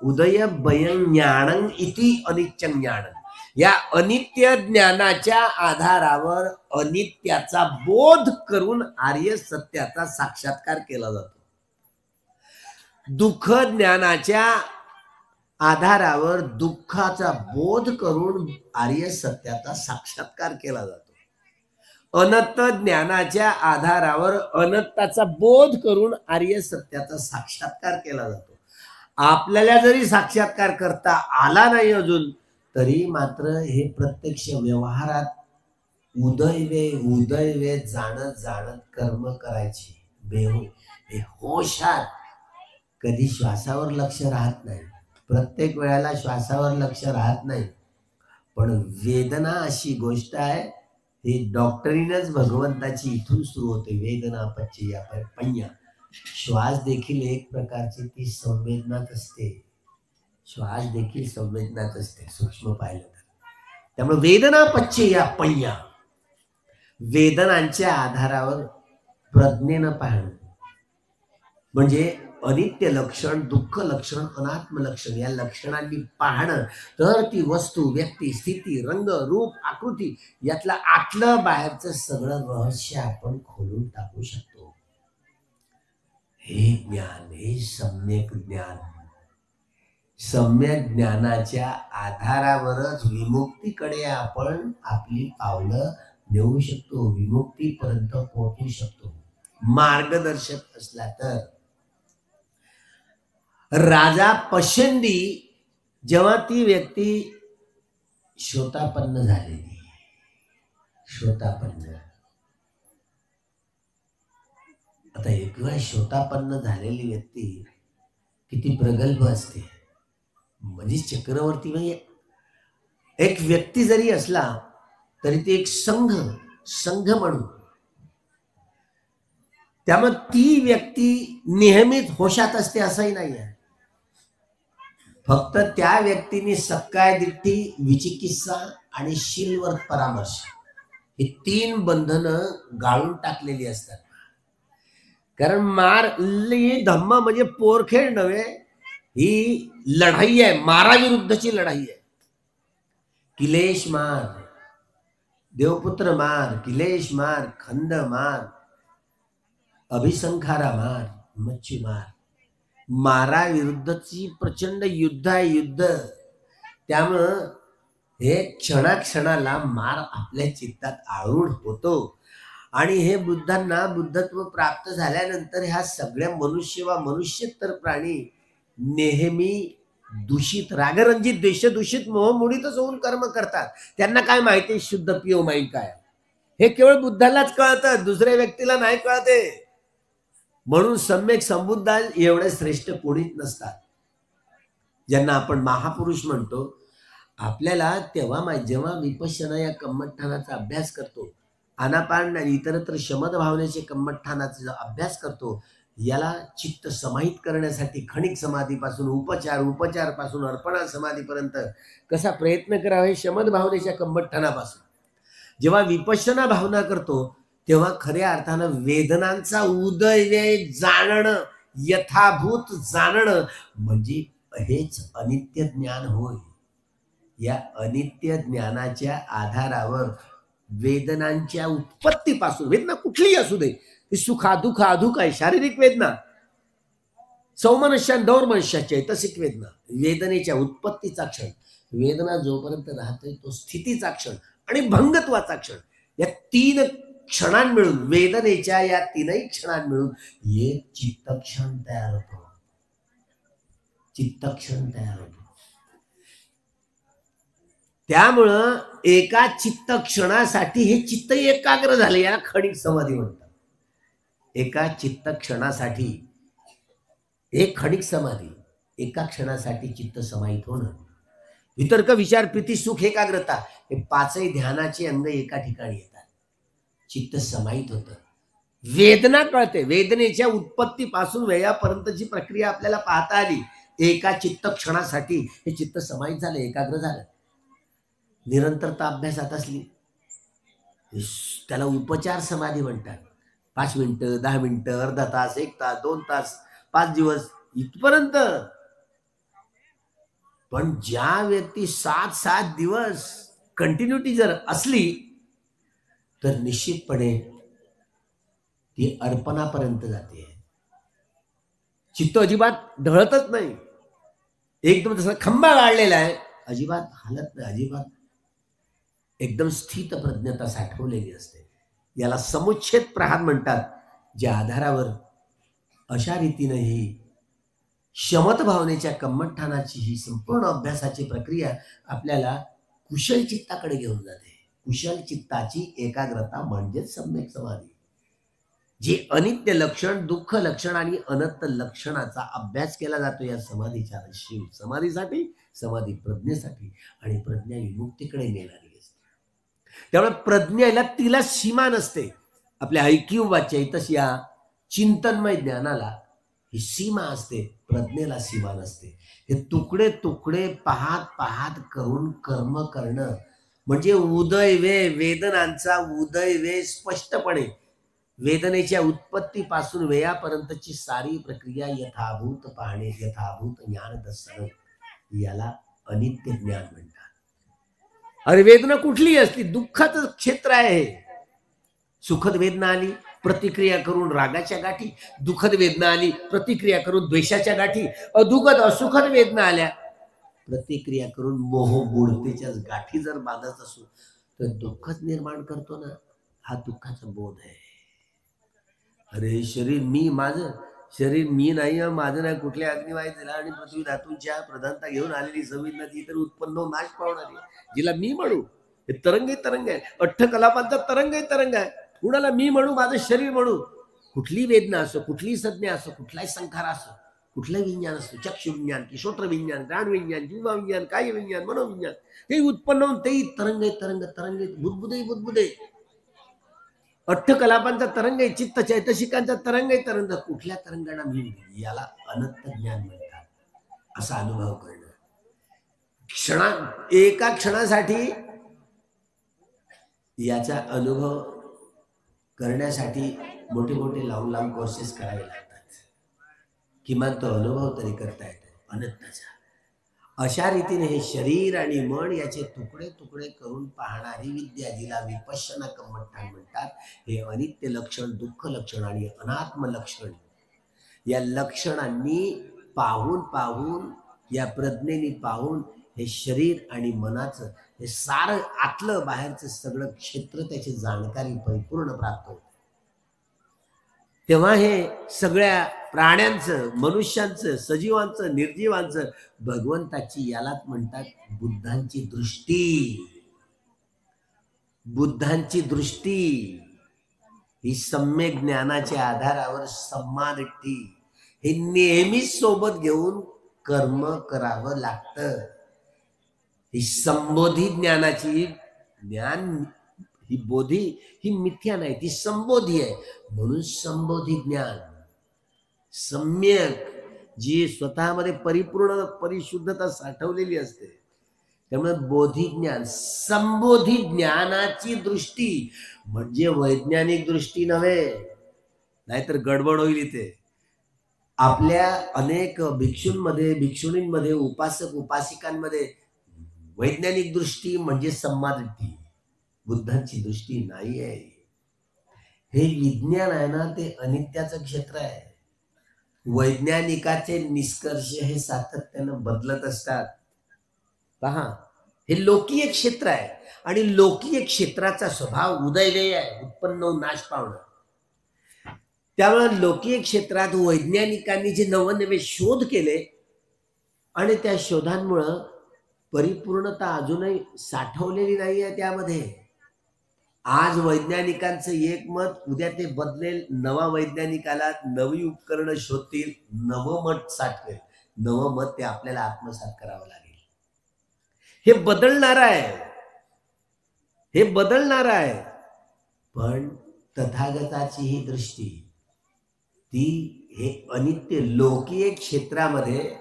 उदय भयं ज्ञानं इति अनित्यं ज्ञानं. या अनित्य ज्ञानाच्या आधारावर अनित्याचा बोध करून आर्य सत्याचा साक्षात्कार केला जातो. दुःख ज्ञानाच्या आधारावर दुःखाचा बोध करून आर्य सत्याचा साक्षात्कार केला जातो. अनंत ज्ञानाच्या आधारावर अनंताचा बोध करून आर्य सत्याचा साक्षात्कार केला जातो. आपल्याला जरी साक्षात्कार करता आला नाही अजून, तरी मात्र हे प्रत्यक्ष व्यवहारात उदय वे जाणत जाणत कर्म करायची. हे होशात कधी श्वासावर लक्ष राहत नाही, प्रत्येक वेळेला श्वासावर लक्ष राहत नाही. पण वेदना अशी गोष्ट आहे, ही डॉक्टरीनच भगवंताची इथून सुरू होते. वेदना पच्चेया पय्या. श्वास देखील एक प्रकारची ती संवेदनाच असते. श्वास देखील संवेदनाच असते सूक्ष्म पाहिलं तर. त्यामुळे वेदना पच्चेया पय्या, वेदनांच्या आधारावर प्रज्ञेनं पाहणं म्हणजे अनित्य लक्षण, दुःख लक्षण, अनात्म लक्षण या लक्षणांनी पाहणं. तर ती वस्तू, व्यक्ती, स्थिती, रंग, रूप, आकृती यातलं आतलं बाहेरचं सगळं रहस्य आपण खोलून टाकू शकतो. हे ज्ञान, हे सम्यक ज्ञान. सम्यक ज्ञानाच्या आधारावरच विमुक्तीकडे आपण आपली पावलं नेऊ शकतो, विमुक्तीपर्यंत पोहोचू शकतो, मार्गदर्शक असला तर. राजा पशंदी जेव्हा ती व्यक्ती श्रोतापन्न झालेली, श्रोतापन्न, आता एक वेळ श्रोतापन्न झालेली व्यक्ती किती प्रगल्भ असते. म्हणजे चक्रवर्ती, म्हणजे एक व्यक्ती जरी असला तरी ते एक संघ म्हणून. त्यामुळे ती व्यक्ती नेहमीच होशात असते असंही नाही आहे. फक्त त्या व्यक्तीने सकाय दिट्ठी, विचिकित्सा आणि शीलवर परामर्श ही 3 बंधनं गाळून टाकलेली असतात. कारण धम्म म्हणजे पोरखेळ नव्हे, ही लढाई आहे, माराविरुद्धची लढाई आहे. किलेश मार, देवपुत्र मार, किलेश मार, खंड मार, अभिसंखारा मार, मच्छी मार. माराविरुद्धची प्रचंड युद्ध आहे, युद्ध. त्यामुळं हे क्षणाक्षणाला मार आपल्या चित्तात आरूढ होतो आणि हे बुद्धांना बुद्धत्व प्राप्त झाल्यानंतर ह्या सगळ्या मनुष्य वा मनुष्यतर प्राणी नेहमी दूषित रागरंजित देशदूषित मोहमुडीतच होऊन कर्म करतात. त्यांना काय माहिती शुद्ध पिओ माईंड काय, हे केवळ बुद्धालाच कळतं, दुसऱ्या व्यक्तीला नाही कळते. म्हणून सम्यक संबुद्ध एवढे श्रेष्ठ कोणीच नसतात ज्यांना आपण महापुरुष म्हणतो. आपल्याला तेव्हा जेव्हा विपश्यना या कम्मठ्ठाणाचा अभ्यास करतो, आनापान आणि इतरत्र शमद भावनेचे कम्मठ्ठाणाचा अभ्यास करतो, याला चित्त समाहित करण्यासाठी खणिक समाधीपासून उपचार पासून अर्पणा समाधीपर्यंत कसा प्रयत्न करावा हे शमद भावनेच्या कम्मठ्ठाणापासून. जेव्हा विपश्यना भावना करतो तेव्हा खऱ्या अर्थानं वेदनांचा उदय जाणणं, यथाभूत जाणणं म्हणजे हेच अनित्य ज्ञान होय. या अनित्य ज्ञानाच्या आधारावर वेदनांच्या उत्पत्तीपासून, वेदना कुठलीही असू दे, ती सुखा दुःख अधुक आहे, शारीरिक वेदना, सौमनस्या दौर्मनस्या चैतसिक वेदना, वेदनेच्या उत्पत्तीचा क्षण, वेदना जोपर्यंत राहतोय तो स्थितीचा क्षण आणि भंगत्वाचा क्षण, या तीन क्षणां मिळून, वेदनेच्या या तीनही क्षणां मिळून एक चित्तक्षण तयार होतो. चित्तक्षण तयार होतो. त्यामुळं एका चित्त क्षणासाठी हे चित्त एकाग्र झाले, याला खणिक समाधी म्हणतात. एका चित्त क्षणासाठी एक खणिक समाधी, एका क्षणासाठी चित्त समाहित होणं. वितर्क विचार प्रीती सुख एकाग्रता हे पाचही ध्यानाचे अंग एका ठिकाणी येतात. चित्त समाहित होतं. वेदना कळते, वेदनेच्या उत्पत्तीपासून वेळापर्यंतची प्रक्रिया आपल्याला पाहता आली. एका चित्त क्षणासाठी हे चित्त समाहित झालं, एकाग्र झालं. निरंतरता अभ्यासात असली त्याला उपचार समाधी म्हणतात. 5 मिनिटं, 10 मिनिटं, अर्धा तास, 1 तास, 2 तास, 5 दिवस इथपर्यंत. पण ज्या व्यक्ती 7-7 दिवस कंटिन्युटी जर असली तर निश्चितपणे ती अर्पणापर्यंत जाते. चित्त अजिबात ढळतच नाही, एकदम तसा खंबा गाळलेला आहे, अजिबात हालत नाही, अजिबात एकदम स्थित प्रज्ञता साठवलेली असते. याला समुच्छेद प्रहार म्हणतात, ज्या आधारावर अशा रीतीने ही शमत भावनेच्या कम्मठ्ठाणाची ही संपूर्ण अभ्यासाची प्रक्रिया आपल्याला कुशल चित्ताकडे घेऊन जाते. कुशल चित्ताची एकाग्रता म्हणजेच सम्यक समाधी, जे अनित्य लक्षण, दुःख लक्षण आणि अनंत लक्षणाचा अभ्यास केला जातो या समाधीच्या शिव समाधीसाठी, समाधी प्रज्ञेसाठी आणि प्रज्ञा विमुक्तीकडे नेणारी असते. त्यामुळे प्रज्ञेला तिला सीमा नसते. आपल्या ऐकीव वा चैतस या चिंतनमय ज्ञानाला ही सीमा असते, प्रज्ञेला सीमा नसते. हे तुकडे तुकडे पाहत पाहत करून कर्म करणं म्हणजे उदय वे, वेदनांचा उदय वे स्पष्टपणे, वेदनेच्या उत्पत्तीपासून वेयापर्यंतची सारी प्रक्रिया यथाभूत पाहणे, यथाभूत ज्ञान दर्शन, याला अनित्य ज्ञान म्हणतात. अरे वेदना कुठलीही असली, दुःखाचं क्षेत्र आहे. सुखद वेदना आली, प्रतिक्रिया करून रागाच्या गाठी, दुःखद वेदना आली, प्रतिक्रिया करून द्वेषाच्या गाठी, अदुःखद असुखद वेदना आल्या, प्रतिक्रिया करून मोह बुडतेच्या गाठी जर बांधत असू तर दुःखच निर्माण करतो ना. हा दुःखाचा बोध आहे. अरे शरीर मी, माझं शरीर मी नाही, माझं नाही, कुठल्या अग्निवायू दिला आणि पृथ्वी धातूंच्या प्रधानता घेऊन आलेली संवेदना ती तर उत्पन्न होऊन नाश पावणारी, जिला मी म्हणू. हे तरंग आहे, अठ्ठकलापांचा तरंग आहे. कुणाला मी म्हणू, माझं शरीर म्हणू. कुठली वेदना असो, कुठली संज्ञा असो, कुठलाही संखार असो, कुठलंही विज्ञान असो, चक्षु विज्ञान की श्रोत्र विज्ञान, प्राण विज्ञान, जीवा विज्ञान, काय विज्ञान, मनोविज्ञान, ते उत्पन्न होऊन तेही तरंग बुदबुदे अठ्ठकलापांचा तरंग आहे, चित्त चैतसिकांचा तरंग आहे, तरंग. कुठल्या तरंगाला मी, याला अनंत ज्ञान म्हणतात. असा अनुभव करणं, एका क्षणासाठी याचा अनुभव करण्यासाठी मोठे मोठे लांब कोर्सेस करावे लागतात. किमान तो अनुभव तरी करता येतो अनंताचा. अशा रीतीने हे शरीर आणि मन याचे तुकडे तुकडे करून पाहणारी विद्या, जिला विपश्यना कम्मठ्ठाण म्हणतात, हे अनित्य लक्षण, दुःख लक्षण आणि अनात्म लक्षण, या लक्षणांनी पाहून या प्रज्ञेने पाहून हे शरीर आणि मनाचं हे सारं आतलं बाहेरचं सगळं क्षेत्र त्याची जाणकारी परिपूर्ण प्राप्त होते. तेव्हा हे सगळ्या प्राण्यांचं, मनुष्यांचं, सजीवांचं, निर्जीवांचं भगवंताची यालाच म्हणतात बुद्धांची दृष्टी. बुद्धांची दृष्टी ही सम्यक ज्ञानाच्या आधारावर सम्मानिष्ठी हे नेहमीच सोबत घेऊन कर्म करावं लागतं. ही संबोधी ज्ञानाची ज्ञान ही बोधी ही मिथ्या नाही, ती संबोधी आहे. म्हणून संबोधी ज्ञान सम्यक जी स्वतःमध्ये परिपूर्ण परिशुद्धता साठवलेली असते. त्यामुळे बोधी ज्ञान संबोधी ज्ञानाची दृष्टी म्हणजे वैज्ञानिक दृष्टी नव्हे, नाहीतर गडबड होईल इथे. आपल्या अनेक भिक्षूंमध्ये भिक्षुणींमध्ये उपासक उपासिकांमध्ये वैज्ञानिक दृष्टी म्हणजे सम्मादृष्टी, बुद्धांची दृष्टी नाही आहे. हे विज्ञान आहे ना, ते अनित्याचं क्षेत्र आहे. वैज्ञानिकाचे निष्कर्ष हे सातत्यानं बदलत असतात. पहा, हे लोकीय क्षेत्र आहे आणि लोकीय क्षेत्राचा स्वभाव उदयव्यय आहे, उत्पन्न नाश पावणं. त्यामुळे लोकीय क्षेत्रात वैज्ञानिकांनी जे नवनवे शोध केले आणि त्या शोधांमुळं परिपूर्णता अजूनही साठवलेली नाही आहे त्यामध्ये. आज वैज्ञानिकांचं एक मत, उद्या ते बदलेल. नवा वैज्ञानिक आला, नवी उपकरणं शोधतील, नवं मत साठवेल. नवं मत ते आपल्याला आत्मसात करावं लागेल. हे बदलणार आहे, हे बदलणार आहे. पण तथागताची ही दृष्टी ती हे अनित्य लोकीय क्षेत्रामध्ये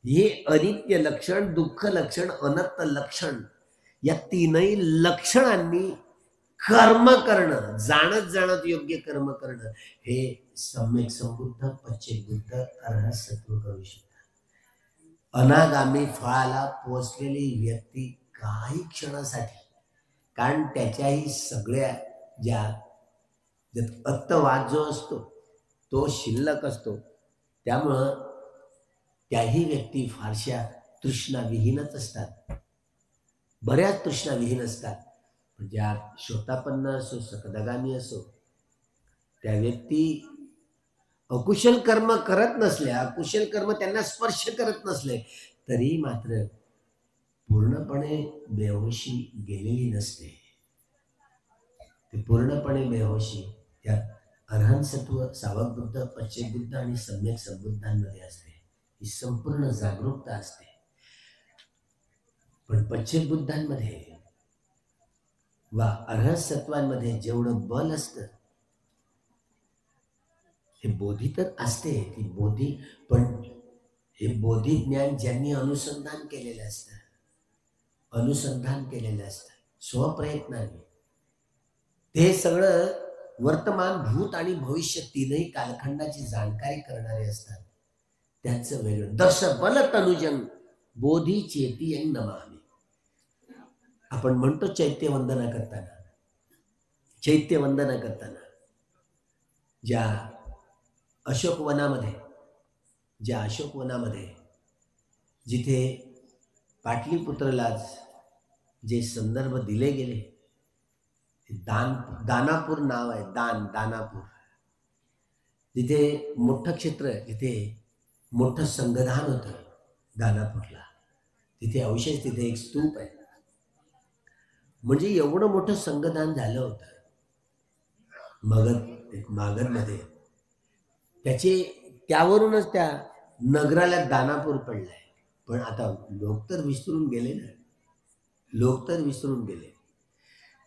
हे अनित्य लक्षण, दुःख लक्षण, अनंत लक्षण या तीनही लक्षणांनी कर्म करणं, जाणत योग्य कर्म करणं हे सम्यक संबुद्ध, पश्चिम बुद्ध, अर्हत सत्व करू शकतात. अनागामी फळाला पोचलेली व्यक्ती काही क्षणासाठी, कारण त्याच्याही सगळ्या ज्या अत्तवाद जो असतो तो शिल्लक असतो. त्यामुळं त्याही व्यक्ती फारशा तृष्णाविहीनच असतात, बऱ्याच तृष्णाविहीन असतात. ज्या शोतापन्न असो, सकदगामी असो, त्या व्यक्ती अकुशल कर्म करत नसल्या, अकुशल कर्म त्यांना स्पर्श करत नसले तरी मात्र पूर्णपणे बेहोशी गेलेली नसते. ते पूर्णपणे बेहोशी त्या अर्हत सत्व, सावक बुद्ध, पश्चिम बुद्ध आणि सम्यक संबुद्धांमध्ये असते. ही संपूर्ण जागरूकता असते. पण पश्चिम बुद्धांमध्ये वा अर्हत सत्वांमध्ये जेवढं बल असतं, हे बोधी तर असते, ती बोधी, पण हे बोधी ज्ञान ज्यांनी अनुसंधान केलेलं असतं, अनुसंधान केलेलं असतं स्वप्रयत्नाने, ते सगळं वर्तमान, भूत आणि भविष्य तीनही कालखंडाची जाणकारी करणारे असतात. त्यांचं वेगळं दर्श बल तनुजंग बोधी चेती यंग नमामि. आपण म्हणतो चैत्यवंदना करताना ज्या अशोकवनामध्ये जिथे पाटलीपुत्रलाच जे संदर्भ दिले गेले, दानापूर नाव आहे, दानापूर, जिथे मोठं क्षेत्र, जिथे मोठं संगधान होतं दानापूरला, तिथे अवशेष, तिथे एक स्तूप आहे. म्हणजे एवढं मोठं संगदान झालं होतं मागधमध्ये. त्यावरूनच त्या नगराला दानापूर पडलाय. पण आता लोक तर विसरून गेले ना,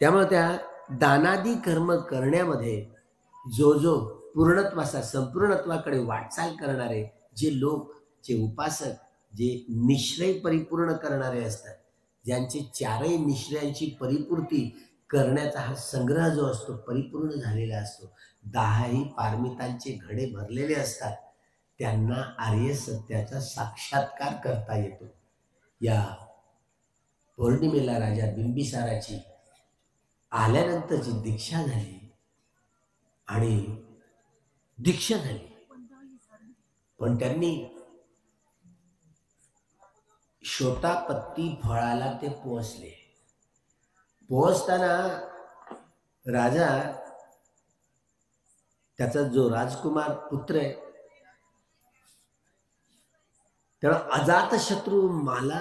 त्यामुळे त्या दानादी कर्म करण्यामध्ये जो पूर्णत्वाचा, संपूर्णत्वाकडे वाटचाल करणारे जे लोक, जे उपासक, जे निश्रय परिपूर्ण करणारे असतात, ज्यांचे चारही निश्रयांची परिपूर्ती करण्याचा हा संग्रह जो असतो परिपूर्ण झालेला असतो, 10ही पारमितांचे घडे भरलेले असतात, त्यांना आर्य सत्याचा साक्षात्कार करता येतो. या पौर्णिमेला राजा बिंबिसाराची आल्यानंतर जी दीक्षा झाली पण त्यांनी शोटापत्ती फळाला ते पोहोचले. पोहोचताना राजा, त्याचा जो राजकुमार पुत्र आहे, त्याला अजातशत्रू मला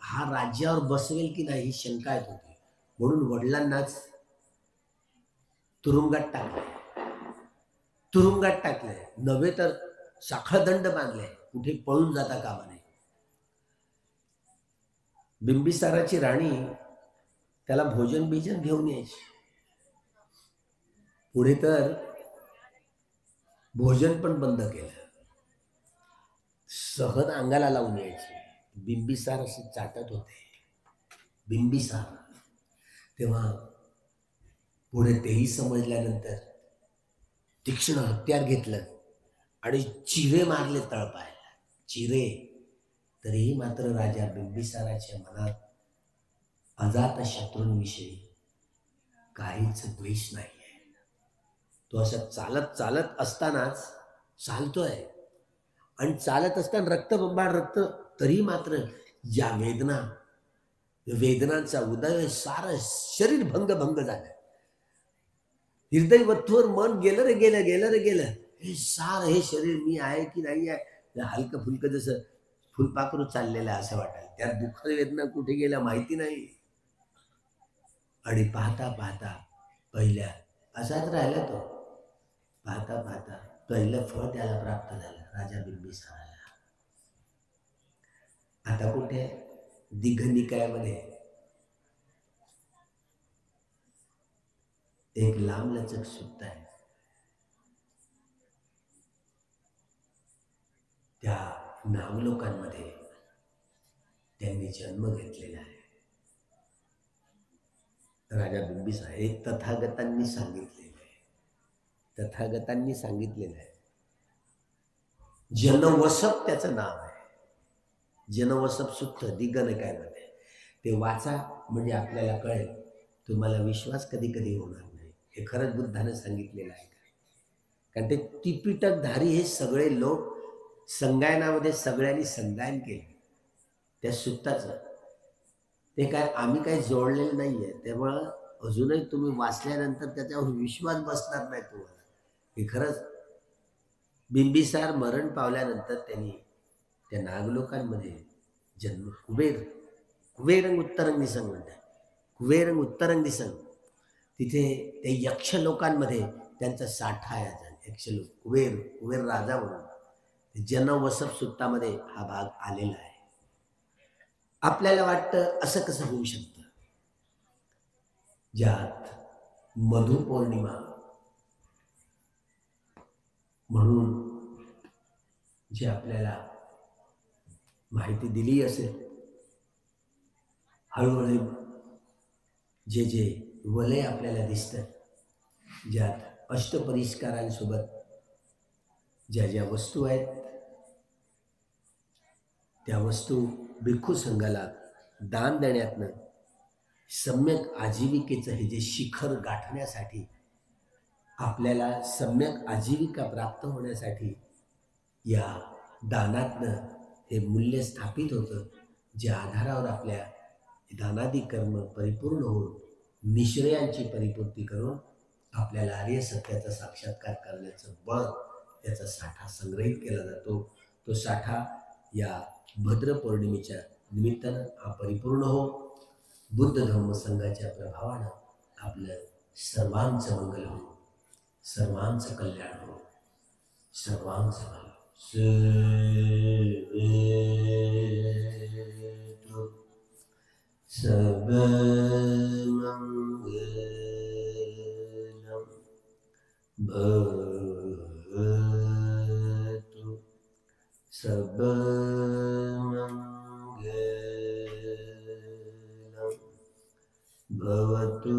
हा राज्यावर बसवेल की नाही ही शंका येत होती. म्हणून वडिलांनाच तुरुंगात टाकले नव्हे तर साखळदंड बांधले, कुठे पळून जाता कामा नये. बिंबिसाराची राणी त्याला भोजन बिजन घेऊन यायची. पुढे तर भोजन पण बंद केलं, सहज अंगाला लावून यायची. बिंबिसार असे चाटत होते बिंबिसार. तेव्हा पुढे तेही समजल्यानंतर तीक्ष्ण हत्यार घेतलं आणि चिरे मारले तळपायाला, चिरे. तरीही मात्र राजा बिंबिसाराच्या मनात अजातशत्रूंविषयी काहीच द्वेष नाही आहे. तो असं चालत चालत असतानाच चालतोय आणि चालत असताना रक्तबंबाळ रक्त, तरी मात्र या वेदनांचा उदय, सारं शरीर भंग झालं. हृदय वत्थूवर मन गेलं रे गेलं. हे सार हे शरीर मी आहे की नाही आहे, हलकं फुलकं जसं फुलपाखरू चाललेलं असं वाटायला. त्या दुःख वेदना कुठे गेल्या माहिती नाही. आणि पाहता पाहता पहिल्या असाच राहिला तो. पाहता पाहता पहिलं फळ त्याला प्राप्त झालं, राजा बिंबिसाराला. आता कुठे दिघनिकायामध्ये एक लांबलचक सुत्त आहे. त्या नागलोकांमध्ये त्यांनी जन्म घेतलेला आहे. राजा बिंबिसार हे तथागतांनी सांगितलेलं आहे. जनवसप त्याचं नाव आहे. जनवसप सुत्त दिघनिकायामध्ये. ते वाचा म्हणजे आपल्याला कळेल. तुम्हाला विश्वास कधी कधी होणार नाही, हे खरंच बुद्धाने सांगितलेलं आहे. कारण ते त्रिपिटकधारी हे सगळे लोक संगायनामध्ये सगळ्यांनी संगायन केले त्या सुत्ताचं. ते काय आम्ही काही जोडलेलं नाहीये, त्यामुळं अजूनही तुम्ही वाचल्यानंतर त्याच्यावर विश्वास बसणार नाही तुम्हाला. हे खरंच बिंबिसार मरण पावल्यानंतर त्यांनी त्या नागलोकांमध्ये जन्म, कुबेरंग उत्तरंग दिसंग म्हणतात, कुबेरंग उत्तरंग दिसंग, तिथे ते यक्ष लोकांमध्ये त्यांचा साठा आहे. यक्षलोक, कुबेर राजा म्हणून जनवसप सुत्तामध्ये हा भाग आलेला आहे. आपल्याला वाटतं असं कसं होऊ शकतं, ज्यात मधुपौर्णिमा म्हणून जे आपल्याला माहिती दिली असेल, हळूहळू जे वलय आपल्याला दिसतं, ज्यात अष्टपरिष्कारांसोबत ज्या वस्तू आहेत, त्या वस्तू भिक्खू संघाला दान देण्यातनं सम्यक आजीविकेचं हे जे शिखर गाठण्यासाठी, आपल्याला सम्यक आजीविका प्राप्त होण्यासाठी या दानातनं हे मूल्य स्थापित होतं, ज्या आधारावर आपल्या दानादी कर्म परिपूर्ण होऊन निश्रयांची परिपूर्ती करून आपल्याला आर्य सत्याचा साक्षात्कार करण्याचं बळ, याचा साठा संग्रहित केला जातो. तो साठा या भद्र पौर्णिमेच्या निमित्तानं हा परिपूर्ण हो. बुद्ध धर्म संघाच्या प्रभावानं आपलं सर्वांचं मंगल हो, सर्वांचं कल्याण हो, सर्वांचं भलं. सबमंगलम भवतु, सबमंगलम भवतु.